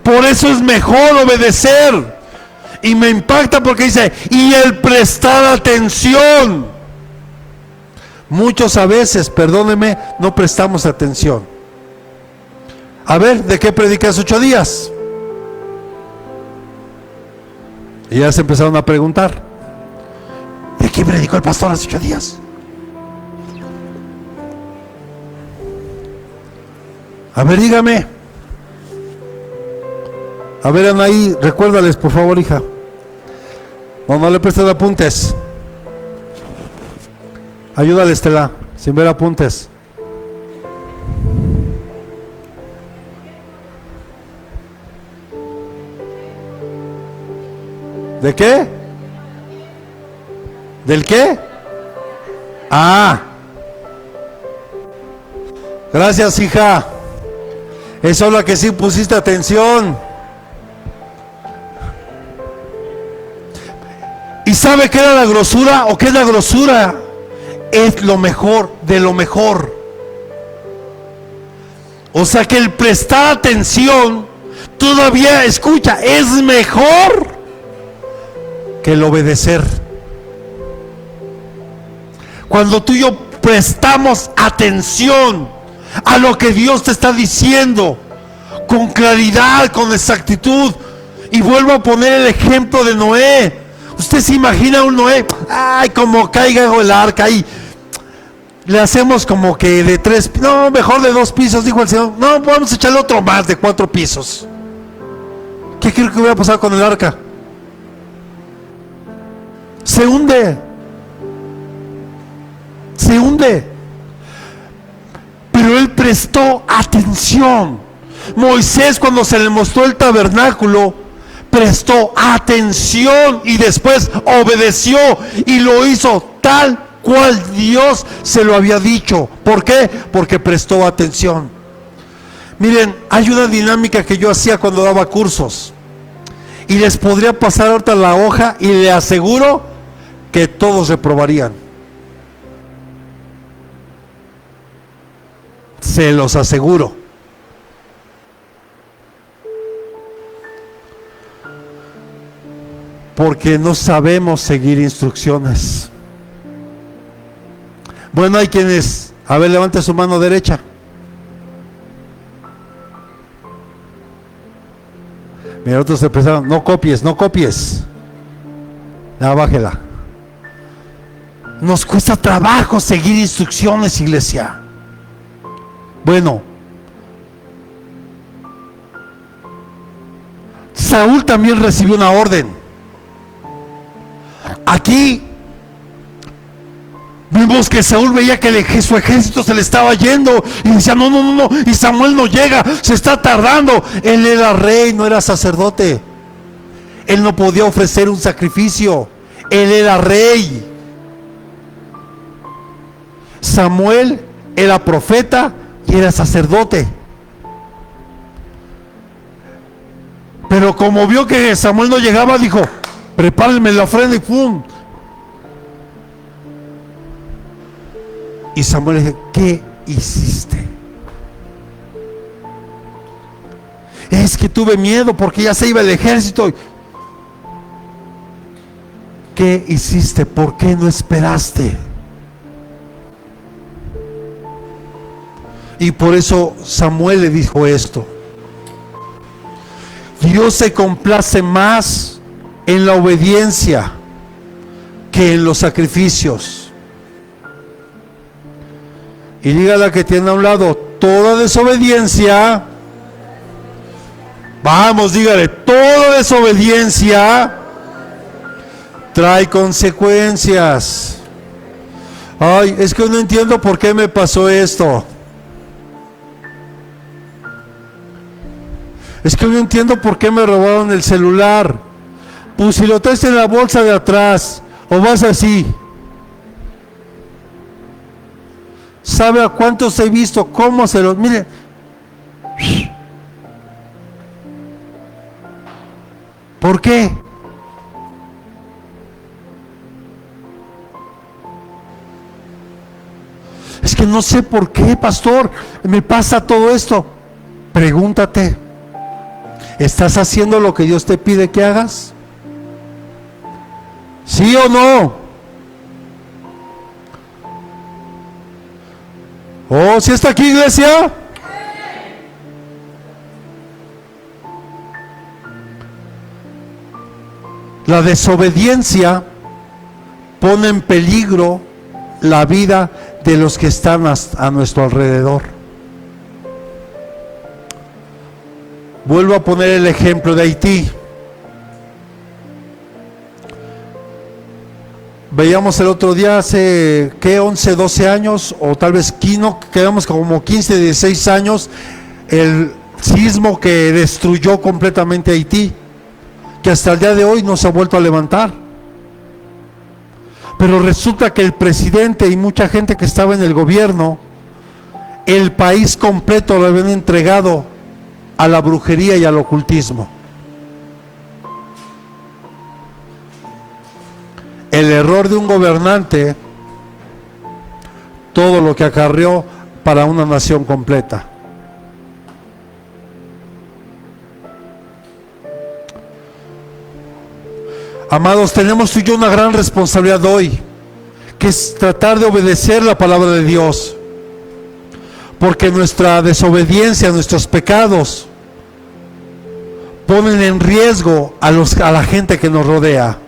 Por eso es mejor obedecer. Y me impacta porque dice, y el prestar atención. Muchos a veces, perdóneme, no prestamos atención. A ver, ¿de qué predicas 8 días? Y ya se empezaron a preguntar, ¿de qué predicó el pastor hace 8 días? A ver, dígame. A ver, Anaí, recuérdales, por favor, hija. No le prestes apuntes. Ayúdale, Estela, sin ver apuntes. ¿De qué? ¿Del qué? Ah. Gracias, hija. Es solo que sí pusiste atención. ¿Y sabe qué era la grosura o qué es la grosura? Es lo mejor de lo mejor. O sea que el prestar atención todavía, escucha, es mejor que el obedecer. Cuando tú y yo prestamos atención a lo que Dios te está diciendo, con claridad, con exactitud. Y vuelvo a poner el ejemplo de Noé. Usted se imagina un Noé, ay, como caiga el arca ahí. Le hacemos como que de 3, no, mejor de 2 pisos, dijo el Señor. No, vamos a echarle otro más de 4 pisos. ¿Qué creo que hubiera pasado con el arca? Se hunde. Se hunde. Pero él prestó atención. Moisés, cuando se le mostró el tabernáculo, prestó atención y después obedeció y lo hizo tal cual Dios se lo había dicho. ¿Por qué? Porque prestó atención. Miren, hay una dinámica que yo hacía cuando daba cursos y les podría pasar ahorita la hoja y le aseguro que todos reprobarían. Se los aseguro. Porque no sabemos seguir instrucciones. Bueno, hay quienes, a ver, levante su mano derecha. Mira, otros empezaron, no copies, no copies. Ya, bájela. Nos cuesta trabajo seguir instrucciones, iglesia. Bueno, Saúl también recibió una orden. Aquí vimos que Saúl veía que su ejército se le estaba yendo y decía, no, no, no, no, y Samuel no llega, se está tardando. Él era rey, no era sacerdote. Él no podía ofrecer un sacrificio. Él era rey. Samuel era profeta y era sacerdote. Pero como vio que Samuel no llegaba, dijo, prepárenme la ofrenda y ¡pum! Y Samuel le dijo, ¿qué hiciste? Es que tuve miedo porque ya se iba el ejército. ¿Qué hiciste? ¿Por qué no esperaste? Y por eso Samuel le dijo esto. Dios se complace más en la obediencia que en los sacrificios. Y dígale a que tiene a un lado, toda desobediencia, vamos, dígale, toda desobediencia trae consecuencias. Ay, es que no entiendo por qué me pasó esto. Es que no entiendo por qué me robaron el celular. Pues si lo traes en la bolsa de atrás, o vas así. ¿Sabe a cuántos he visto? ¿Cómo se los... Miren. ¿Por qué? Es que no sé por qué, pastor, me pasa todo esto. Pregúntate, ¿estás haciendo lo que Dios te pide que hagas? ¿Sí o no? Oh, ¿sí está aquí, iglesia? La desobediencia pone en peligro la vida de los que están a nuestro alrededor. Vuelvo a poner el ejemplo de Haití. Veíamos el otro día hace, ¿qué? 11, 12 años, o tal vez quedamos como 15, 16 años, el sismo que destruyó completamente Haití, que hasta el día de hoy no se ha vuelto a levantar. Pero resulta que el presidente y mucha gente que estaba en el gobierno, el país completo lo habían entregado a la brujería y al ocultismo. El error de un gobernante, todo lo que acarreó para una nación completa. Amados, tenemos tú y yo una gran responsabilidad hoy. que es tratar de obedecer la palabra de Dios, porque nuestra desobediencia, nuestros pecados ponen en riesgo a la gente que nos rodea.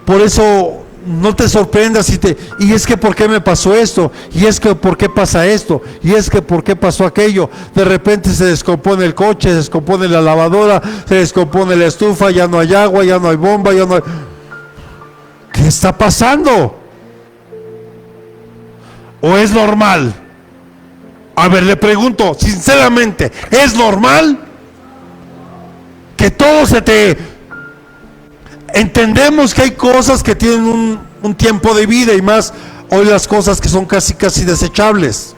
Por eso no te sorprendas y es que ¿por qué me pasó esto? Y es que ¿por qué pasa esto? Y es que ¿por qué pasó aquello? De repente se descompone el coche, se descompone la lavadora, se descompone la estufa, ya no hay agua, ya no hay bomba, ya no hay... ¿Qué está pasando? ¿O es normal? A ver, le pregunto sinceramente, ¿es normal que todo se te... Entendemos que hay cosas que tienen un tiempo de vida, y más hoy las cosas que son casi desechables.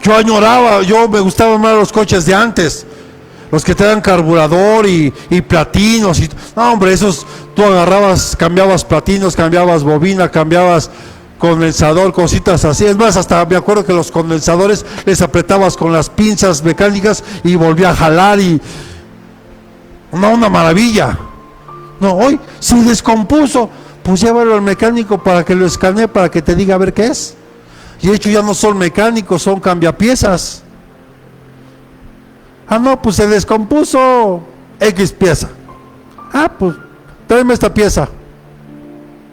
Yo me gustaban más los coches de antes, los que te dan carburador y platinos no, hombre, esos tú agarrabas, cambiabas platinos, cambiabas bobina, cambiabas condensador, cositas así. Es más, hasta me acuerdo que los condensadores les apretabas con las pinzas mecánicas y volvía a jalar y... No, una maravilla. No, hoy se descompuso, pues llévalo al mecánico para que lo escanee, para que te diga a ver qué es. Y de hecho ya no son mecánicos, son cambiapiezas. Ah, no, pues se descompuso X pieza. Ah, pues tráeme esta pieza.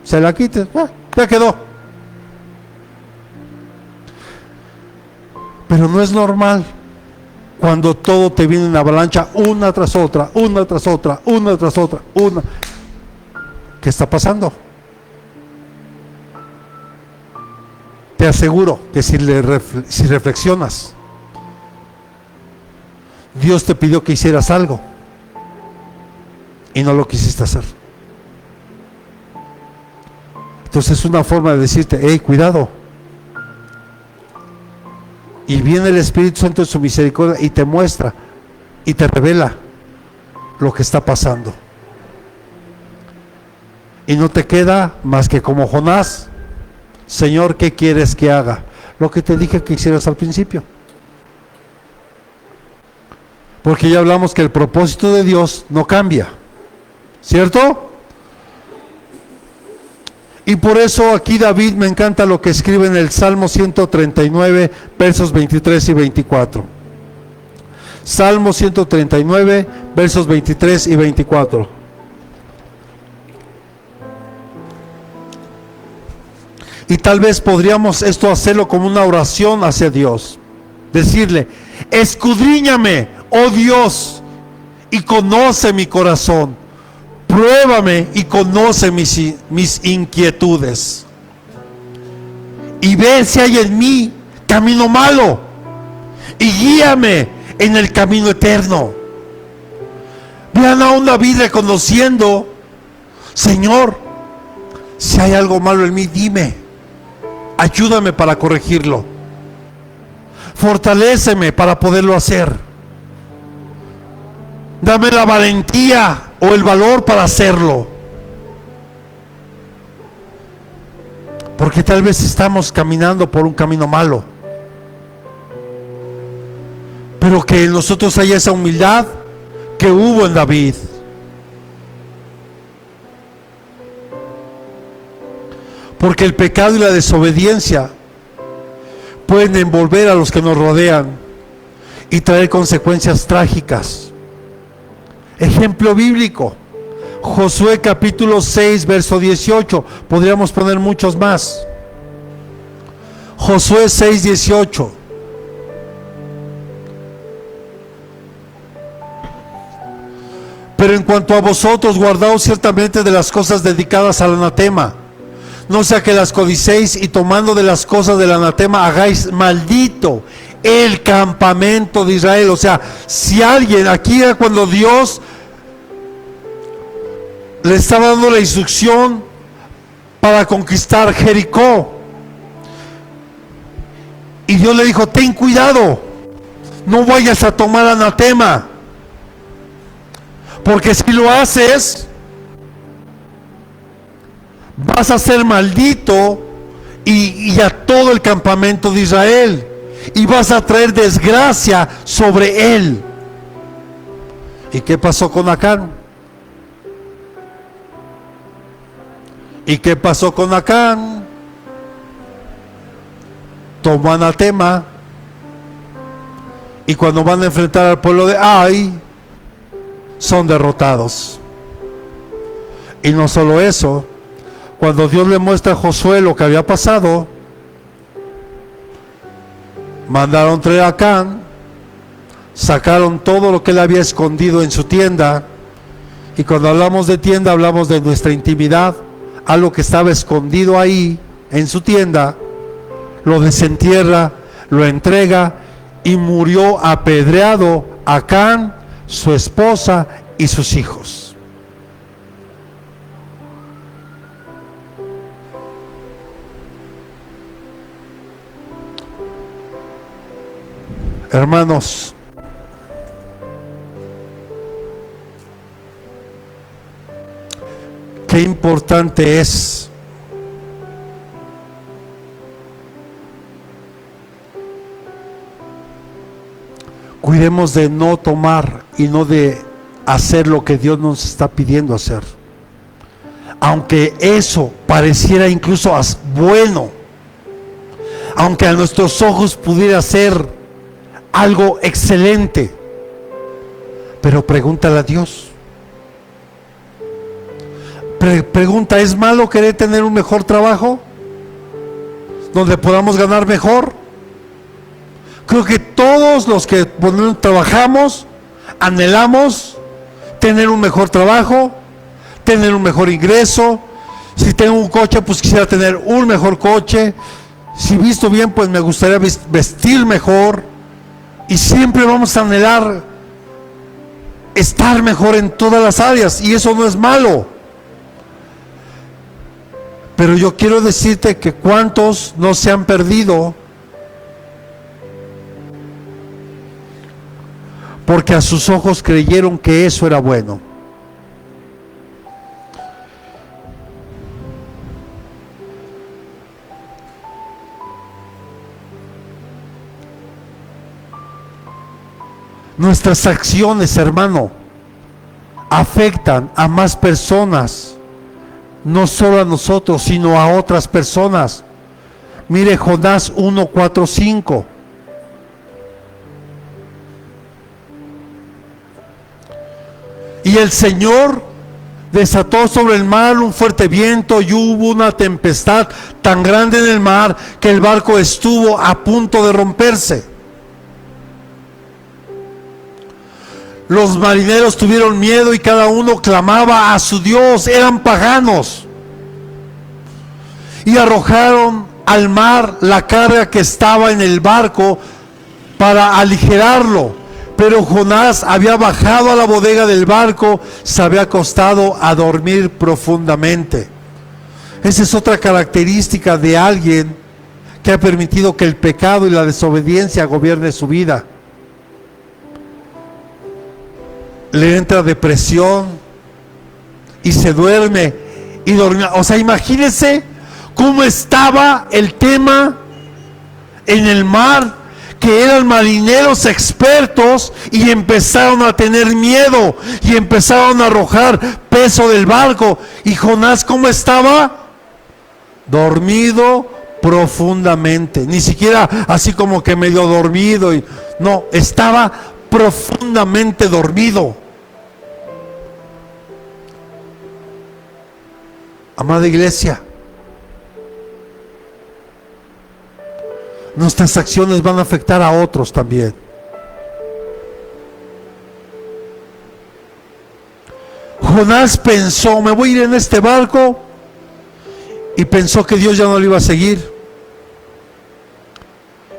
Se la quites, ya quedó. Pero no es normal cuando todo te viene en avalancha, una tras otra, una tras otra, una tras otra, una. ¿Qué está pasando? Te aseguro que si reflexionas, Dios te pidió que hicieras algo y no lo quisiste hacer. Entonces es una forma de decirte, hey, cuidado. Y viene el Espíritu Santo en su misericordia y te muestra y te revela lo que está pasando. Y no te queda más que como Jonás: Señor, ¿qué quieres que haga? Lo que te dije que hicieras al principio. Porque ya hablamos que el propósito de Dios no cambia, ¿cierto? Y por eso aquí David, me encanta lo que escribe en el Salmo 139, versos 23 y 24. Salmo 139, versos 23 y 24. Y tal vez podríamos esto hacerlo como una oración hacia Dios. Decirle: escudriñame, oh Dios, y conoce mi corazón. Pruébame y conoce mis inquietudes. Y ve si hay en mí camino malo. Y guíame en el camino eterno. Vean a un David reconociendo: Señor, si hay algo malo en mí, dime. Ayúdame para corregirlo. Fortaléceme para poderlo hacer. Dame la valentía o el valor para hacerlo. Porque tal vez estamos caminando por un camino malo. Pero que en nosotros haya esa humildad que hubo en David. Porque el pecado y la desobediencia pueden envolver a los que nos rodean y traer consecuencias trágicas. Ejemplo bíblico: Josué capítulo 6, verso 18. Podríamos poner muchos más. Josué 6, 18. Pero en cuanto a vosotros, guardaos ciertamente de las cosas dedicadas al anatema, no sea que las codicéis y tomando de las cosas del anatema hagáis maldito el campamento de Israel. O sea, si alguien, aquí era cuando Dios le estaba dando la instrucción para conquistar Jericó, y Dios le dijo: ten cuidado, no vayas a tomar anatema, porque si lo haces vas a ser maldito y a todo el campamento de Israel, y vas a traer desgracia sobre él. ¿Y qué pasó con Acán? ¿Y qué pasó con Acán? Tomó anatema. Y cuando van a enfrentar al pueblo de Ai, son derrotados. Y no solo eso, cuando Dios le muestra a Josué lo que había pasado, mandaron traer a Acán, sacaron todo lo que él había escondido en su tienda. Y cuando hablamos de tienda, hablamos de nuestra intimidad. Algo que estaba escondido ahí en su tienda, lo desentierra, lo entrega, y murió apedreado Acán, su esposa y sus hijos. Hermanos, qué importante es cuidemos de no tomar y no de hacer lo que Dios nos está pidiendo hacer, aunque eso pareciera incluso bueno, aunque a nuestros ojos pudiera ser algo excelente, pero pregúntale a Dios. Pregunta: ¿es malo querer tener un mejor trabajo donde podamos ganar mejor? Creo que todos los que trabajamos anhelamos tener un mejor trabajo, tener un mejor ingreso. Si tengo un coche, pues quisiera tener un mejor coche. Si visto bien, pues me gustaría vestir mejor. Y siempre vamos a anhelar estar mejor en todas las áreas, y eso no es malo. Pero yo quiero decirte que cuántos no se han perdido porque a sus ojos creyeron que eso era bueno. Nuestras acciones, hermano, afectan a más personas, no solo a nosotros, sino a otras personas. Mire Jonás 1:4-5. Y el Señor desató sobre el mar un fuerte viento, y hubo una tempestad tan grande en el mar que el barco estuvo a punto de romperse. Los marineros tuvieron miedo y cada uno clamaba a su Dios. Eran paganos. Y arrojaron al mar la carga que estaba en el barco para aligerarlo. Pero Jonás había bajado a la bodega del barco, se había acostado a dormir profundamente. Esa es otra característica de alguien que ha permitido que el pecado y la desobediencia gobierne su vida. Le entra depresión y se duerme y dormía. O sea, imagínense cómo estaba el tema en el mar, que eran marineros expertos y empezaron a tener miedo y empezaron a arrojar peso del barco. Y Jonás, ¿cómo estaba? Dormido profundamente. Ni siquiera así como que medio dormido. No, estaba profundamente dormido. Amada iglesia, nuestras acciones van a afectar a otros también. Jonás pensó: me voy a ir en este barco, y pensó que Dios ya no lo iba a seguir.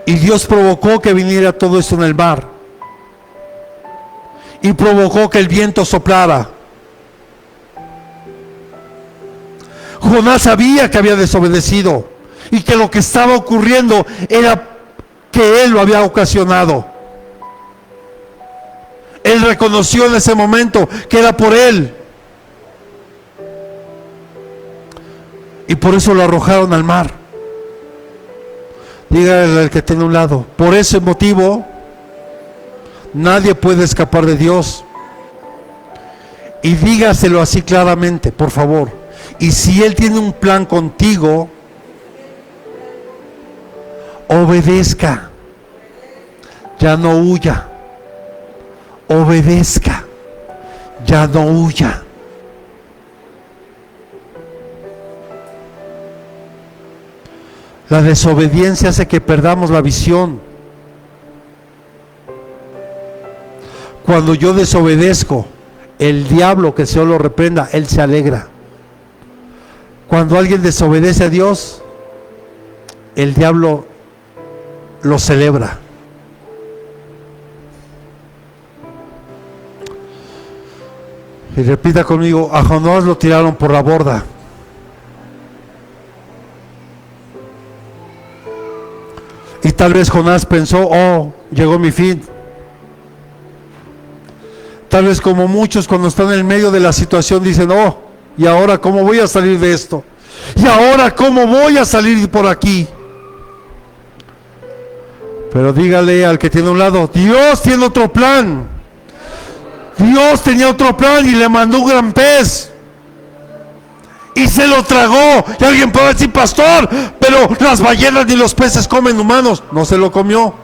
Y Dios provocó que viniera todo esto en el mar, y provocó que el viento soplara. Jonás sabía que había desobedecido y que lo que estaba ocurriendo era que él lo había ocasionado. Él reconoció en ese momento que era por él, y por eso lo arrojaron al mar. Dígale al que tiene a un lado: por ese motivo nadie puede escapar de Dios. Y dígaselo así claramente, por favor. Y si Él tiene un plan contigo, obedezca. Ya no huya. Obedezca. Ya no huya. La desobediencia hace que perdamos la visión. Cuando yo desobedezco, el diablo, que el Señor lo reprenda, él se alegra. Cuando alguien desobedece a Dios, el diablo lo celebra. Y repita conmigo: a Jonás lo tiraron por la borda. Y tal vez Jonás pensó: oh, llegó mi fin. Tal vez como muchos cuando están en medio de la situación dicen: oh, ¿y ahora cómo voy a salir de esto? ¿Y ahora cómo voy a salir por aquí? Pero dígale al que tiene a un lado: Dios tiene otro plan. Dios tenía otro plan y le mandó un gran pez. Y se lo tragó. Y alguien puede decir: pastor, pero las ballenas ni los peces comen humanos. No se lo comió.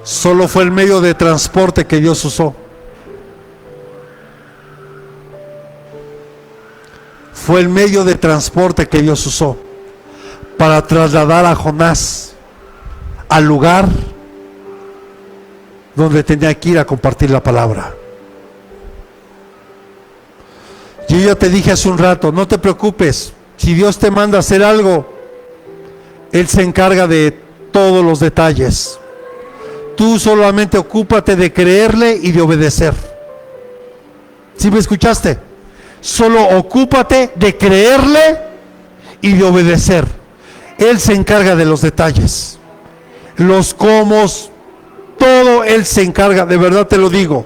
Solo fue el medio de transporte que Dios usó. Fue el medio de transporte que Dios usó para trasladar a Jonás al lugar donde tenía que ir a compartir la palabra. Yo ya te dije hace un rato: no te preocupes, si Dios te manda a hacer algo, Él se encarga de todos los detalles. Tú solamente ocúpate de creerle y de obedecer. ¿Sí me escuchaste? Solo ocúpate de creerle y de obedecer. Él se encarga de los detalles, los cómo, todo Él se encarga, de verdad te lo digo.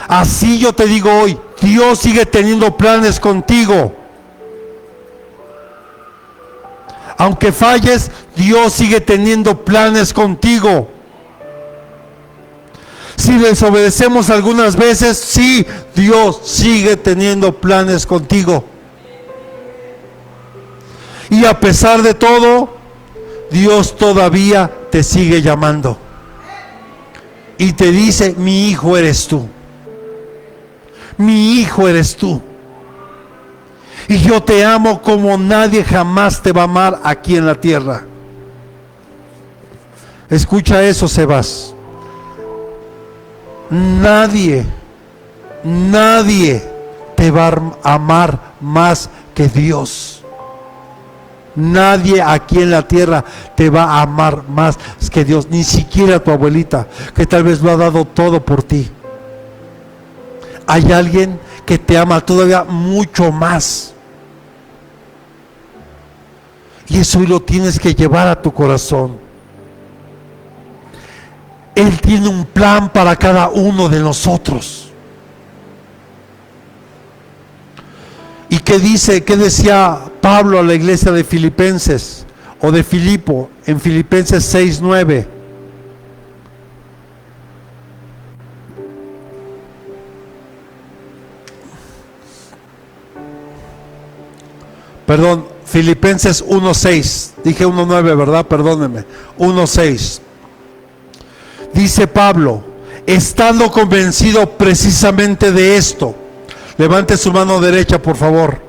Así yo te digo hoy: Dios sigue teniendo planes contigo. Aunque falles, Dios sigue teniendo planes contigo. Si desobedecemos algunas veces, sí, Dios sigue teniendo planes contigo. Y a pesar de todo, Dios todavía te sigue llamando. Y te dice: mi hijo eres tú. Mi hijo eres tú. Y yo te amo como nadie jamás te va a amar aquí en la tierra. Escucha eso, Sebas. Nadie te va a amar más que Dios. Nadie aquí en la tierra te va a amar más que Dios. Ni siquiera tu abuelita, que tal vez lo ha dado todo por ti. Hay alguien que te ama todavía mucho más. Y eso hoy lo tienes que llevar a tu corazón. Él tiene un plan para cada uno de nosotros. ¿Y qué dice? ¿Qué decía Pablo a la iglesia de Filipenses o de Filipo en Filipenses 6:9? Perdón, Filipenses 1:6. Dije 1:9, ¿verdad? Perdónenme. 1:6. Dice Pablo: estando convencido precisamente de esto. Levante su mano derecha, por favor.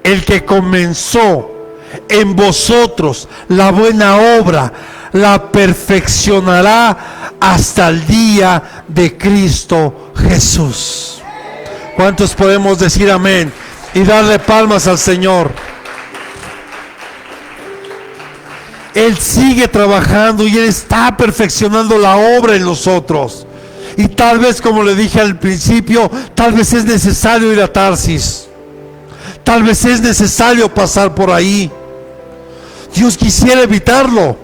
El que comenzó en vosotros la buena obra, la perfeccionará hasta el día de Cristo Jesús. ¿Cuántos podemos decir amén y darle palmas al Señor? Él sigue trabajando y Él está perfeccionando la obra en nosotros. Y tal vez, como le dije al principio, tal vez es necesario ir a Tarsis. Tal vez es necesario pasar por ahí. Dios quisiera evitarlo.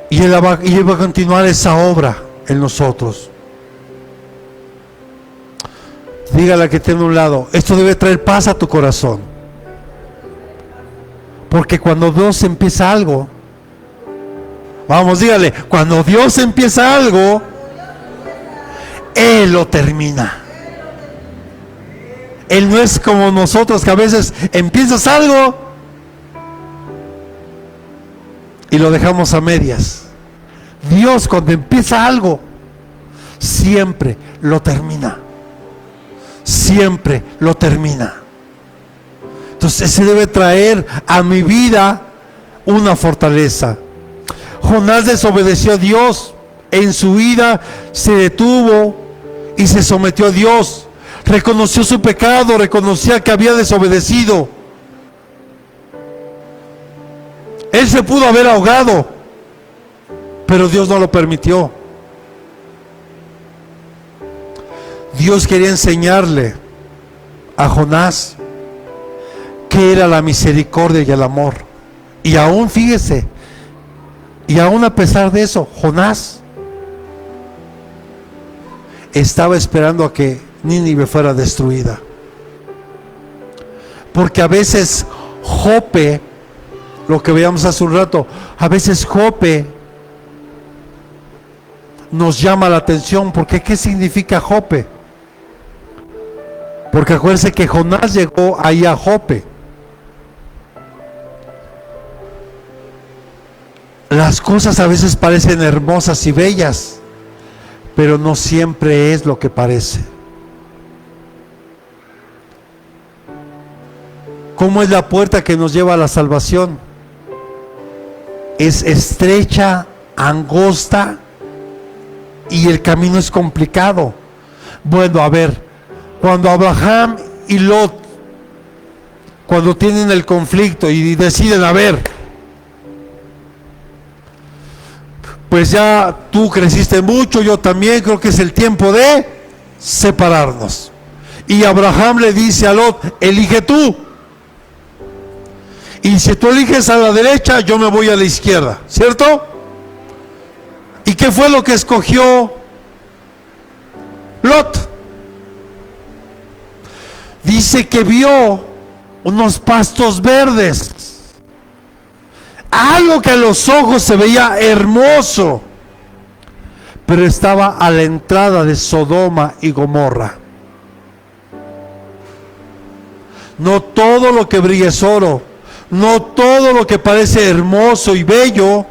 Y Él va a continuar esa obra en nosotros. Dígale a que tiene a un lado: esto debe traer paz a tu corazón. Porque cuando Dios empieza algo, vamos, dígale, cuando Dios empieza algo, Él lo termina. Él no es como nosotros, que a veces empiezas algo y lo dejamos a medias. Dios, cuando empieza algo, siempre lo termina. Siempre lo termina. Entonces se debe traer a mi vida una fortaleza. Jonás desobedeció a Dios. En su vida se detuvo y se sometió a Dios. Reconoció su pecado, reconocía que había desobedecido. Él se pudo haber ahogado, pero Dios no lo permitió. Dios quería enseñarle a Jonás qué era la misericordia y el amor. Y aún, fíjese, y aún a pesar de eso, Jonás estaba esperando a que Nínive fuera destruida. Porque a veces Jope, lo que veíamos hace un rato, a veces Jope nos llama la atención. Porque ¿qué significa Jope? Porque acuérdense que Jonás llegó ahí a Jope. Las cosas a veces parecen hermosas y bellas, pero no siempre es lo que parece. ¿Cómo es la puerta que nos lleva a la salvación? Es estrecha, angosta y el camino es complicado. Bueno, a ver, cuando Abraham y Lot, cuando tienen el conflicto y deciden, a ver, pues ya tú creciste mucho, yo también, creo que es el tiempo de separarnos. Y Abraham le dice a Lot, elige tú. Y si tú eliges a la derecha, yo me voy a la izquierda, ¿cierto? ¿Y qué fue lo que escogió Lot? Dice que vio unos pastos verdes, algo que a los ojos se veía hermoso, pero estaba a la entrada de Sodoma y Gomorra. No todo lo que brilla es oro. No todo lo que parece hermoso y bello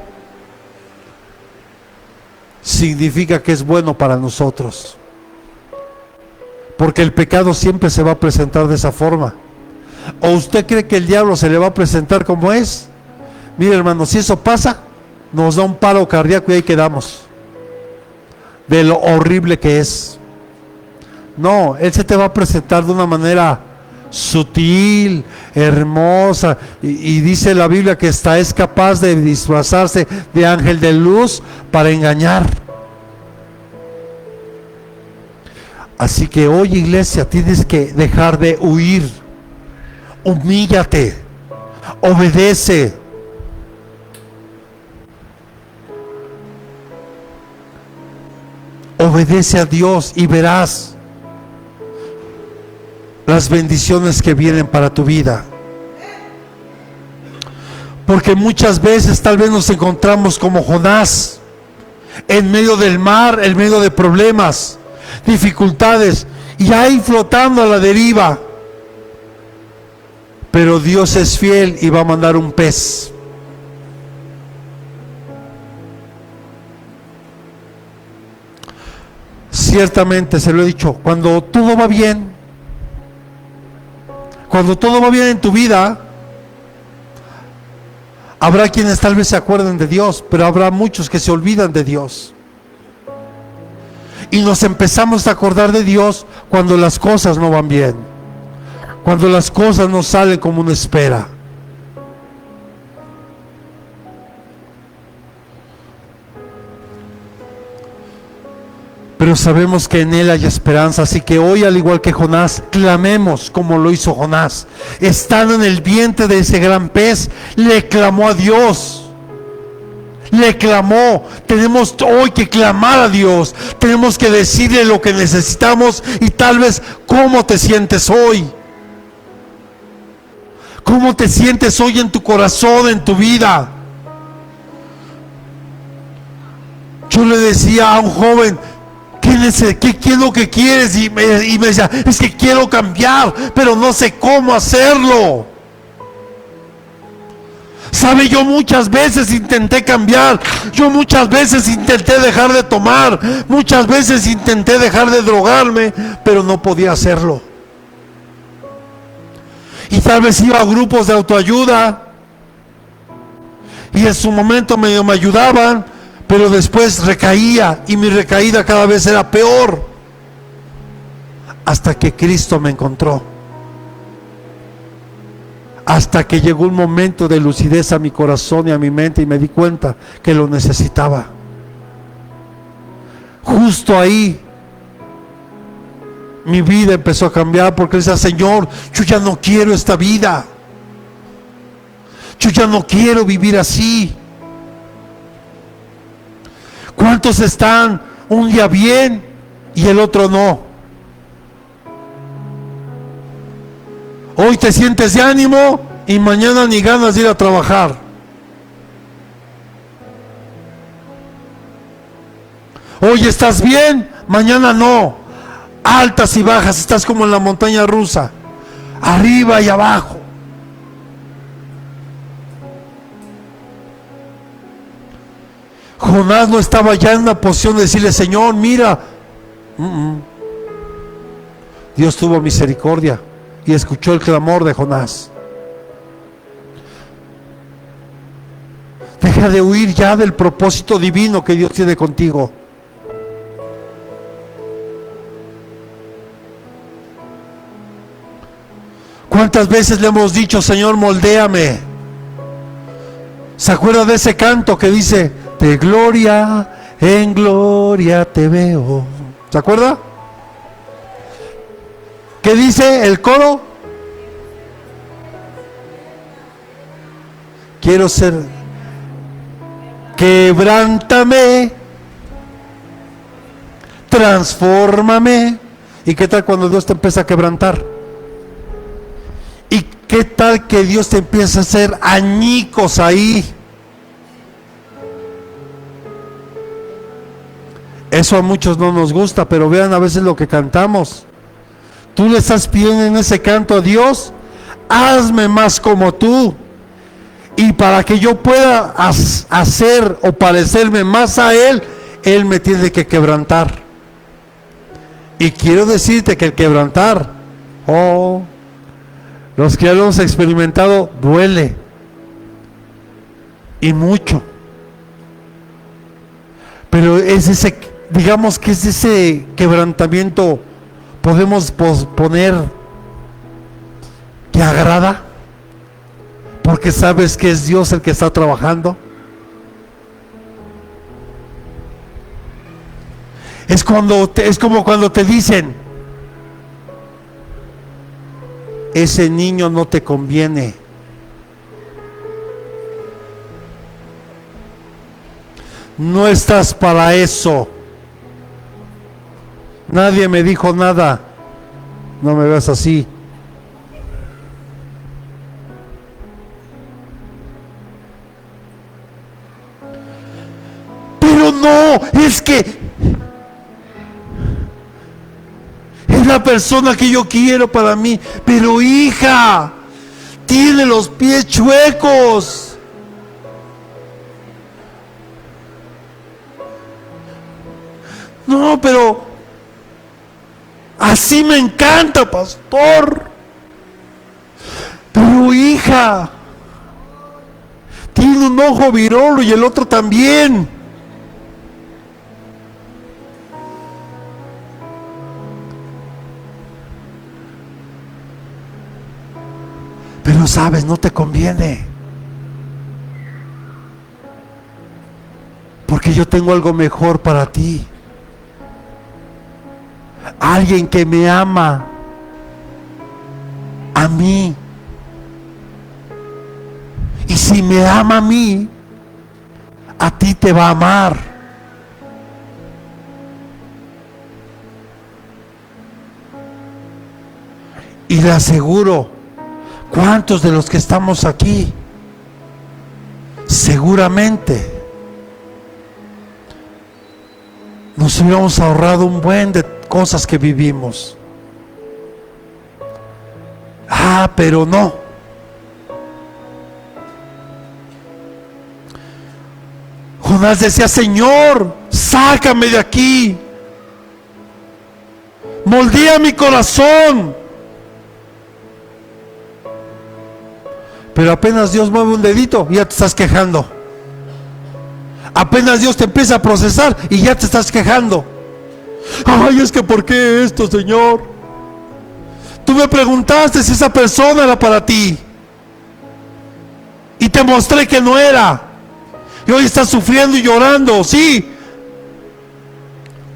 significa que es bueno para nosotros. Porque el pecado siempre se va a presentar de esa forma. ¿O usted cree que el diablo se le va a presentar como es? Mire, hermano, si eso pasa, nos da un paro cardíaco y ahí quedamos. De lo horrible que es. No, él se te va a presentar de una manera sutil, hermosa, y dice la Biblia que hasta es capaz de disfrazarse de ángel de luz para engañar. Así que hoy, iglesia, tienes que dejar de huir. Humíllate, obedece. Obedece a Dios y verás las bendiciones que vienen para tu vida. Porque muchas veces tal vez nos encontramos como Jonás, en medio del mar, en medio de problemas, dificultades, y ahí flotando a la deriva. Pero Dios es fiel y va a mandar un pez. Ciertamente, se lo he dicho, cuando todo va bien, cuando todo va bien en tu vida, habrá quienes tal vez se acuerden de Dios, pero habrá muchos que se olvidan de Dios. Y nos empezamos a acordar de Dios cuando las cosas no van bien, cuando las cosas no salen como uno espera. Pero sabemos que en Él hay esperanza, así que hoy, al igual que Jonás, clamemos como lo hizo Jonás. Estando en el vientre de ese gran pez, le clamó a Dios. Le clamó. Tenemos hoy que clamar a Dios. Tenemos que decirle lo que necesitamos y tal vez cómo te sientes hoy. ¿Cómo te sientes hoy en tu corazón, en tu vida? Yo le decía a un joven, ¿qué es lo que quieres? Y me decía, es que quiero cambiar, pero no sé cómo hacerlo. Sabe, yo muchas veces intenté cambiar, yo muchas veces intenté dejar de tomar, muchas veces intenté dejar de drogarme, pero no podía hacerlo. Y tal vez iba a grupos de autoayuda y en su momento me ayudaban, pero después recaía y mi recaída cada vez era peor, hasta que Cristo me encontró, hasta que llegó un momento de lucidez a mi corazón y a mi mente y me di cuenta que lo necesitaba. Justo ahí mi vida empezó a cambiar, porque decía, Señor, yo ya no quiero esta vida, yo ya no quiero vivir así. ¿Cuántos están un día bien y el otro no? Hoy te sientes de ánimo y mañana ni ganas de ir a trabajar. Hoy estás bien, mañana no. Altas y bajas, estás como en la montaña rusa, arriba y abajo. Jonás no estaba ya en una posición de decirle, Señor, mira. Dios tuvo misericordia y escuchó el clamor de Jonás. Deja de huir ya del propósito divino que Dios tiene contigo. ¿Cuántas veces le hemos dicho, Señor, moldéame? ¿Se acuerda de ese canto que dice, de gloria en gloria te veo? ¿Se acuerda? ¿Qué dice el coro? Quiero ser, quebrántame, transfórmame. ¿Y qué tal cuando Dios te empieza a quebrantar? ¿Y qué tal que Dios te empieza a hacer añicos ahí? Eso a muchos no nos gusta, pero vean a veces lo que cantamos. Tú le estás pidiendo en ese canto a Dios, hazme más como tú. Y para que yo pueda hacer o parecerme más a Él, Él me tiene que quebrantar. Y quiero decirte que el quebrantar, los que ya lo hemos experimentado, duele. Y mucho. Pero es ese, digamos que es ese quebrantamiento, podemos posponer, que agrada, porque sabes que es Dios el que está trabajando. Es como cuando te dicen, ese niño no te conviene. No estás para eso. Nadie me dijo nada. No me veas así. Pero no, es que es la persona que yo quiero para mí. Pero hija, tiene los pies chuecos. No, pero así me encanta, pastor. Pero hija, tiene un ojo virolo y el otro también. Pero sabes, no te conviene. Porque yo tengo algo mejor para ti. Alguien que me ama a mí. Y si me ama a mí, a ti te va a amar. Y le aseguro, ¿Cuántos de los que estamos aquí seguramente nos hubiéramos ahorrado un buen de cosas que vivimos? Pero no. Jonás decía: Señor, sácame de aquí, moldea mi corazón. Pero apenas Dios mueve un dedito, ya te estás quejando. Apenas Dios te empieza a procesar y ya te estás quejando. Ay, es que ¿por qué esto, Señor? Tú me preguntaste si esa persona era para ti y te mostré que no era. Y hoy estás sufriendo y llorando, sí.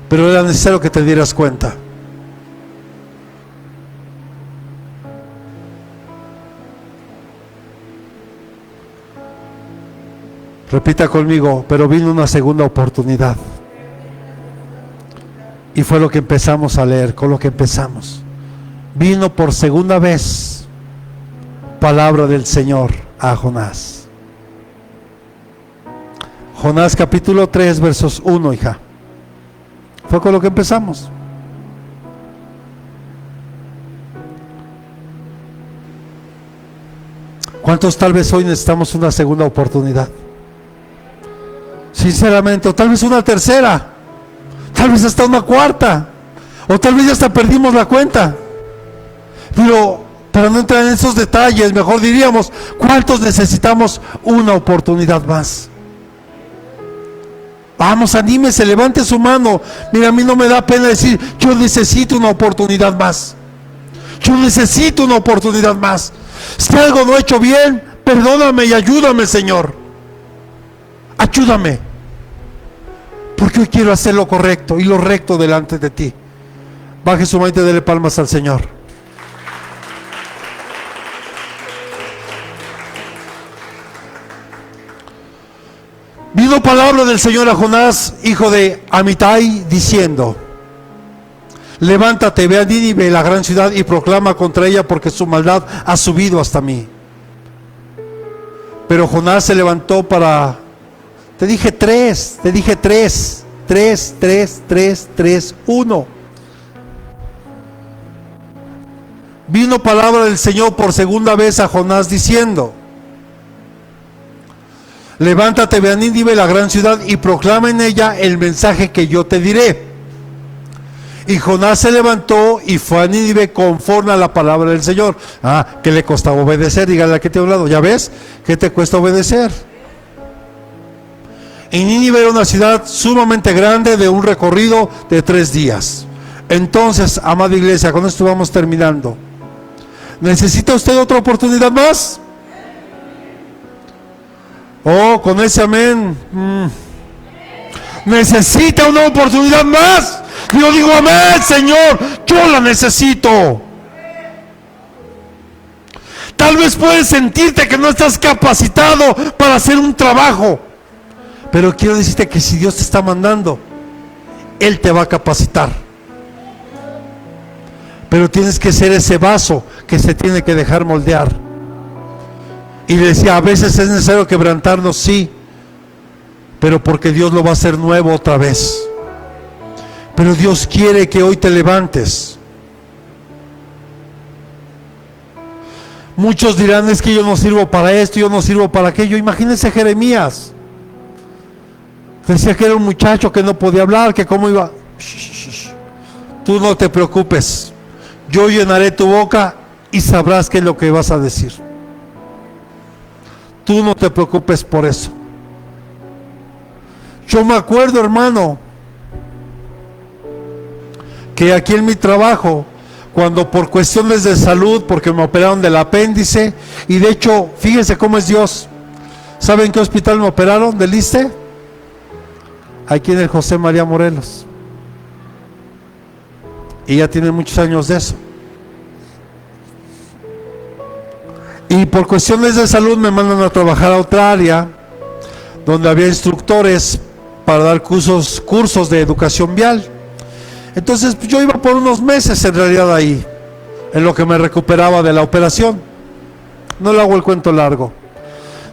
Pero era necesario que te dieras cuenta. Repita conmigo: pero vino una segunda oportunidad. Y fue lo que empezamos a leer, con lo que empezamos. Vino por segunda vez palabra del Señor a Jonás. Jonás capítulo 3 versos 1, hija. Fue con lo que empezamos. ¿Cuántos tal vez hoy necesitamos una segunda oportunidad? Sinceramente, o tal vez una tercera, tal vez hasta una cuarta, o tal vez ya hasta perdimos la cuenta. Pero para no entrar en esos detalles, mejor diríamos: ¿cuántos necesitamos una oportunidad más? Vamos, anímese, levante su mano. Mira, a mí no me da pena decir: yo necesito una oportunidad más. Yo necesito una oportunidad más. Si algo no he hecho bien, perdóname y ayúdame, Señor. Ayúdame. Porque hoy quiero hacer lo correcto y lo recto delante de ti. Baje su mano y dele palmas al Señor. Vino palabra del Señor a Jonás, hijo de Amitai, diciendo: levántate, ve a Nínive, la gran ciudad, y proclama contra ella, porque su maldad ha subido hasta mí. Pero Jonás se levantó para... Te dije tres, 1. Vino palabra del Señor por segunda vez a Jonás diciendo: levántate, ve a Nínive, la gran ciudad, y proclama en ella el mensaje que yo te diré. Y Jonás se levantó y fue a Nínive conforme a la palabra del Señor. ¿Qué le costaba obedecer? Dígale a que te he hablado. ¿Ya ves? ¿Qué te cuesta obedecer? Y Nínive era una ciudad sumamente grande, de un recorrido de 3 días. Entonces, amada iglesia, con esto vamos terminando. ¿Necesita usted otra oportunidad más? Con ese amén. ¿Necesita una oportunidad más? Yo digo amén, Señor, yo la necesito. Tal vez puedes sentirte que no estás capacitado para hacer un trabajo, pero quiero decirte que si Dios te está mandando, Él te va a capacitar. Pero tienes que ser ese vaso que se tiene que dejar moldear. Y decía, a veces es necesario quebrantarnos, sí, pero porque Dios lo va a hacer nuevo otra vez. Pero Dios quiere que hoy te levantes. Muchos dirán: es que yo no sirvo para esto, yo no sirvo para aquello. Imagínense Jeremías. Decía que era un muchacho que no podía hablar, que cómo iba. Tú no te preocupes, yo llenaré tu boca y sabrás qué es lo que vas a decir. Tú no te preocupes por eso. Yo me acuerdo, hermano, que aquí en mi trabajo, cuando por cuestiones de salud, porque me operaron del apéndice, y de hecho, fíjense cómo es Dios. ¿Saben qué hospital me operaron? ¿Del ISSSTE? Aquí en el José María Morelos. Y ya tienen muchos años de eso. Y por cuestiones de salud me mandan a trabajar a otra área, donde había instructores para dar cursos de educación vial. Entonces pues, yo iba por unos meses en realidad ahí, en lo que me recuperaba de la operación. no le hago el cuento largo.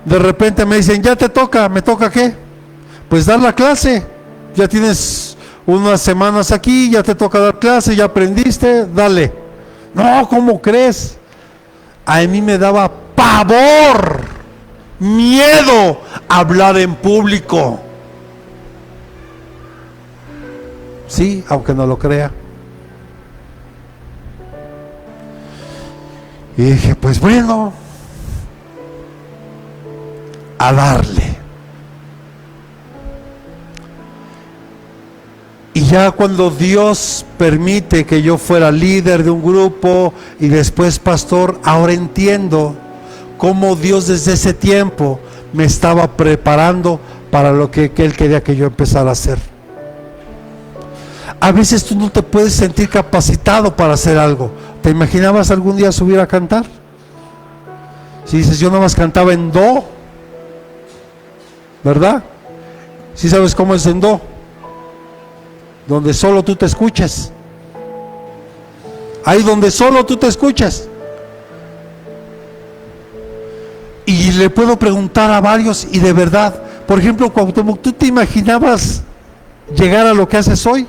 De repente me dicen, ya te toca. ¿Me toca qué? Pues dar la clase. Ya tienes unas semanas aquí, ya te toca dar clase, ya aprendiste, dale. No, ¿cómo crees? A mí me daba pavor, miedo hablar en público. Sí, aunque no lo crea. Y dije, pues bueno, a darle. Y ya cuando Dios permite que yo fuera líder de un grupo y después pastor, ahora entiendo cómo Dios desde ese tiempo me estaba preparando para lo que Él quería que yo empezara a hacer. A veces tú no te puedes sentir capacitado para hacer algo. ¿Te imaginabas algún día subir a cantar? Si dices, yo nomás cantaba en do, ¿verdad? ¿Sí sabes cómo es en do? Donde solo tú te escuchas. Ahí donde solo tú te escuchas. Y le puedo preguntar a varios, y de verdad, por ejemplo, Cuauhtémoc, ¿tú te imaginabas llegar a lo que haces hoy?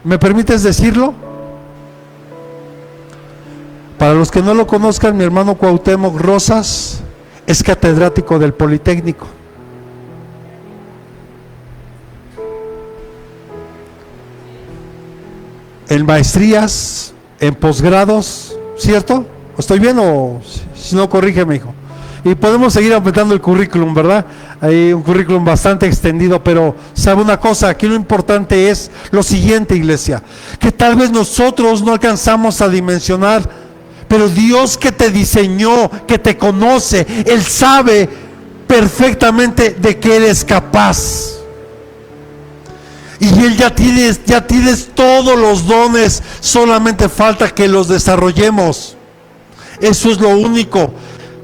¿Me permites decirlo? Para los que no lo conozcan, mi hermano Cuauhtémoc Rosas es catedrático del Politécnico. En maestrías, en posgrados, ¿cierto? ¿Estoy bien o si no, corrígeme, hijo? Y podemos seguir aumentando el currículum, ¿verdad? Hay un currículum bastante extendido, pero ¿sabe una cosa? Aquí lo importante es lo siguiente, iglesia, que tal vez nosotros no alcanzamos a dimensionar, pero Dios que te diseñó, que te conoce, Él sabe perfectamente de qué eres capaz. Y Él ya tienes todos los dones, solamente falta que los desarrollemos. Eso es lo único.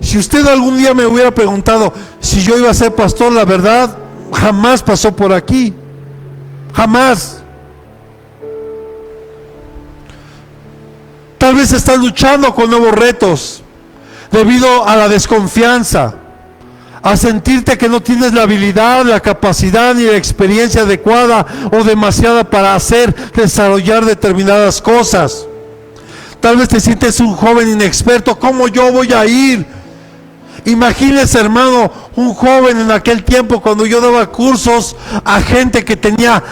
Si usted algún día me hubiera preguntado si yo iba a ser pastor, la verdad, jamás pasó por aquí. Jamás. Tal vez estás luchando con nuevos retos debido a la desconfianza, a sentirte que no tienes la habilidad, la capacidad ni la experiencia adecuada o demasiada para desarrollar determinadas cosas. Tal vez te sientes un joven inexperto. ¿Cómo yo voy a ir? Imagínese, hermano, un joven en aquel tiempo cuando yo daba cursos a gente que tenía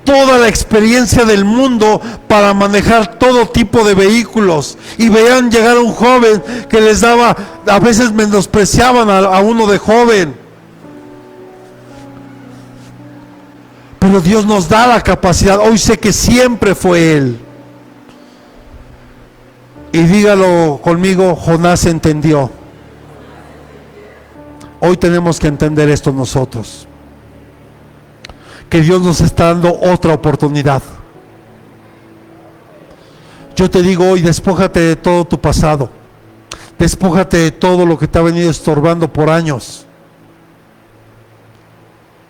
toda la experiencia del mundo para manejar todo tipo de vehículos, y veían llegar a un joven que les daba, a veces menospreciaban a uno de joven. Pero Dios nos da la capacidad. Hoy sé que siempre fue Él. Y dígalo conmigo, Jonás entendió. Hoy tenemos que entender esto nosotros, que Dios nos está dando otra oportunidad. Yo te digo hoy, despójate de todo tu pasado, despójate de todo lo que te ha venido estorbando por años.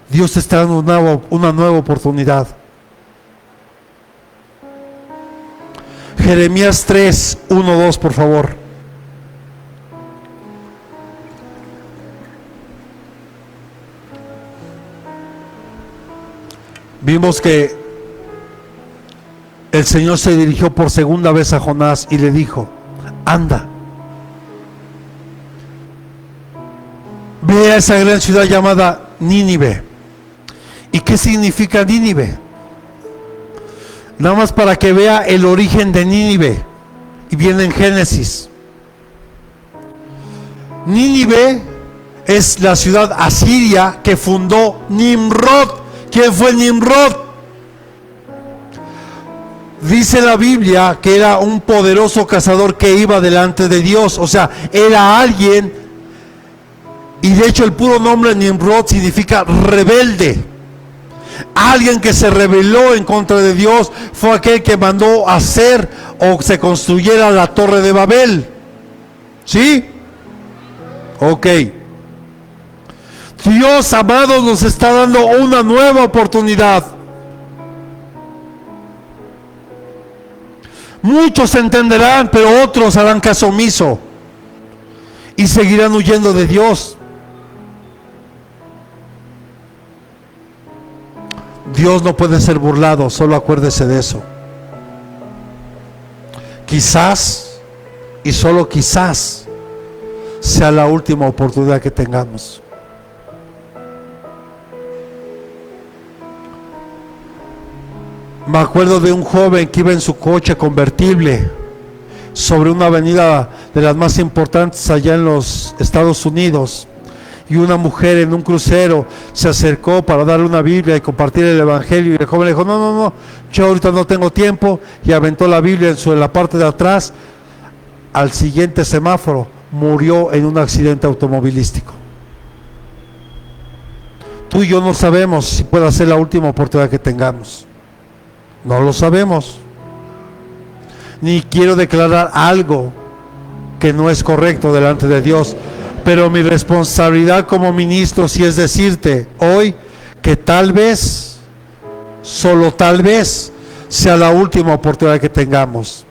Dios te está dando una nueva oportunidad. Jeremías 3, 1, 2, por favor. Vimos que el Señor se dirigió por segunda vez a Jonás y le dijo: anda, ve a esa gran ciudad llamada Nínive. ¿Y qué significa Nínive? Nada más para que vea el origen de Nínive, y viene en Génesis. Nínive es la ciudad asiria que fundó Nimrod. ¿Quién fue Nimrod? Dice la Biblia que era un poderoso cazador que iba delante de Dios. O sea, era alguien, y de hecho el puro nombre Nimrod significa rebelde. Alguien que se rebeló en contra de Dios. Fue aquel que mandó hacer o se construyera la torre de Babel. ¿Sí? Ok. Dios, amados, nos está dando una nueva oportunidad. Muchos entenderán, pero otros harán caso omiso y seguirán huyendo de Dios. Dios no puede ser burlado, solo acuérdese de eso. Quizás, y solo quizás, sea la última oportunidad que tengamos. Me acuerdo de un joven que iba en su coche convertible sobre una avenida de las más importantes allá en los Estados Unidos, y una mujer en un crucero se acercó para darle una Biblia y compartir el Evangelio, y el joven le dijo: no, yo ahorita no tengo tiempo, y aventó la Biblia en la parte de atrás. Al siguiente semáforo murió en un accidente automovilístico. Tú y yo no sabemos si puede ser la última oportunidad que tengamos. No lo sabemos. Ni quiero declarar algo que no es correcto delante de Dios, pero mi responsabilidad como ministro sí es decirte hoy que tal vez, solo tal vez, sea la última oportunidad que tengamos.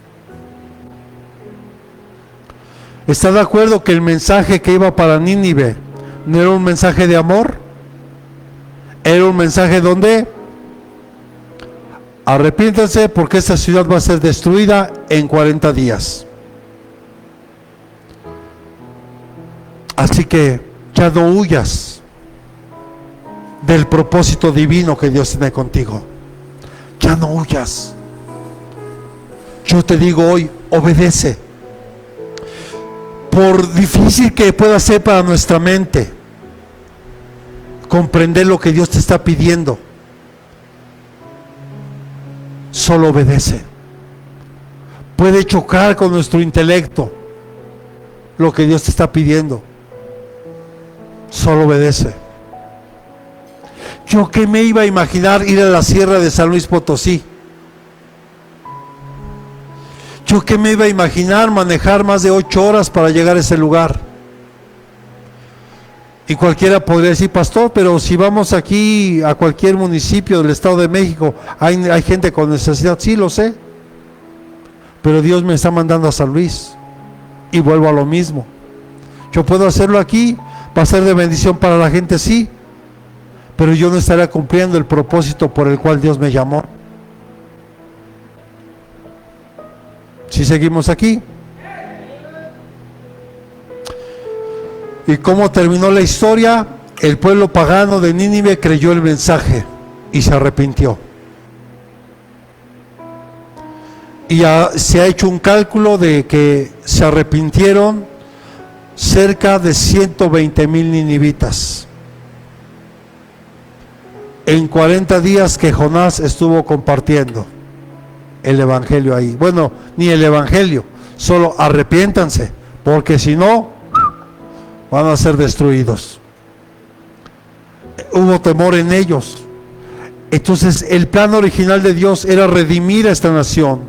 ¿Está de acuerdo que el mensaje que iba para Nínive no era un mensaje de amor? Era un mensaje donde arrepiéntanse porque esta ciudad va a ser destruida en 40 días. Así que ya no huyas del propósito divino que Dios tiene contigo. Ya no huyas. Yo te digo hoy, obedece. Por difícil que pueda ser para nuestra mente comprender lo que Dios te está pidiendo, solo obedece. Puede chocar con nuestro intelecto lo que Dios te está pidiendo, solo obedece. Yo qué me iba a imaginar ir a la sierra de San Luis Potosí. Yo qué me iba a imaginar manejar más de 8 horas para llegar a ese lugar. Y cualquiera podría decir: pastor, pero si vamos aquí a cualquier municipio del Estado de México, hay gente con necesidad. Sí, lo sé, pero Dios me está mandando a San Luis y vuelvo a lo mismo. Yo puedo hacerlo aquí, va a ser de bendición para la gente, sí, pero yo no estaré cumpliendo el propósito por el cual Dios me llamó. Si seguimos aquí. ¿Y cómo terminó la historia? El pueblo pagano de Nínive creyó el mensaje y se arrepintió. Y se ha hecho un cálculo de que se arrepintieron cerca de 120,000 ninivitas en 40 días que Jonás estuvo compartiendo el evangelio ahí. Bueno, ni el evangelio, solo arrepiéntanse, porque si no van a ser destruidos. Hubo temor en ellos. Entonces el plan original de Dios era redimir a esta nación.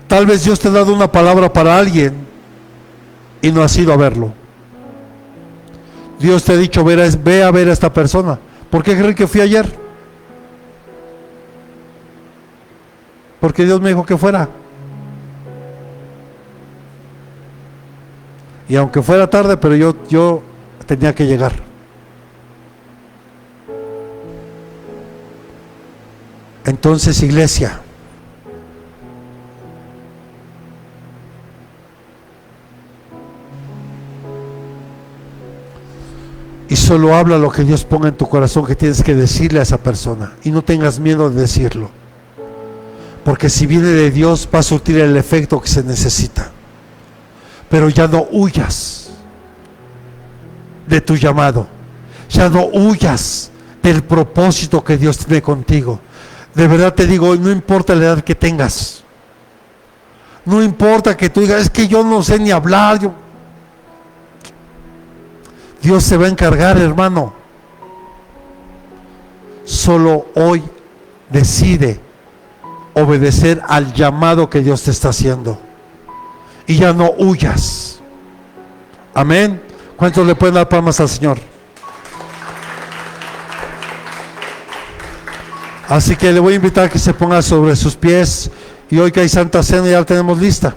Tal vez Dios te ha dado una palabra para alguien y no has ido a verlo. Dios te ha dicho: ve a ver a esta persona. ¿Por qué creen que fui ayer? Porque Dios me dijo que fuera. Y aunque fuera tarde, pero yo tenía que llegar. Entonces, iglesia, y solo habla lo que Dios ponga en tu corazón que tienes que decirle a esa persona, y no tengas miedo de decirlo, porque si viene de Dios va a surtir el efecto que se necesita. Pero ya no huyas de tu llamado, ya no huyas del propósito que Dios tiene contigo. De verdad te digo, no importa la edad que tengas, no importa que tú digas: es que yo no sé ni hablar. Dios se va a encargar, hermano. Solo hoy decide obedecer al llamado que Dios te está haciendo y ya no huyas. Amén. ¿Cuántos le pueden dar palmas al Señor? Así que le voy a invitar a que se ponga sobre sus pies. Y hoy que hay Santa Cena ya la tenemos lista.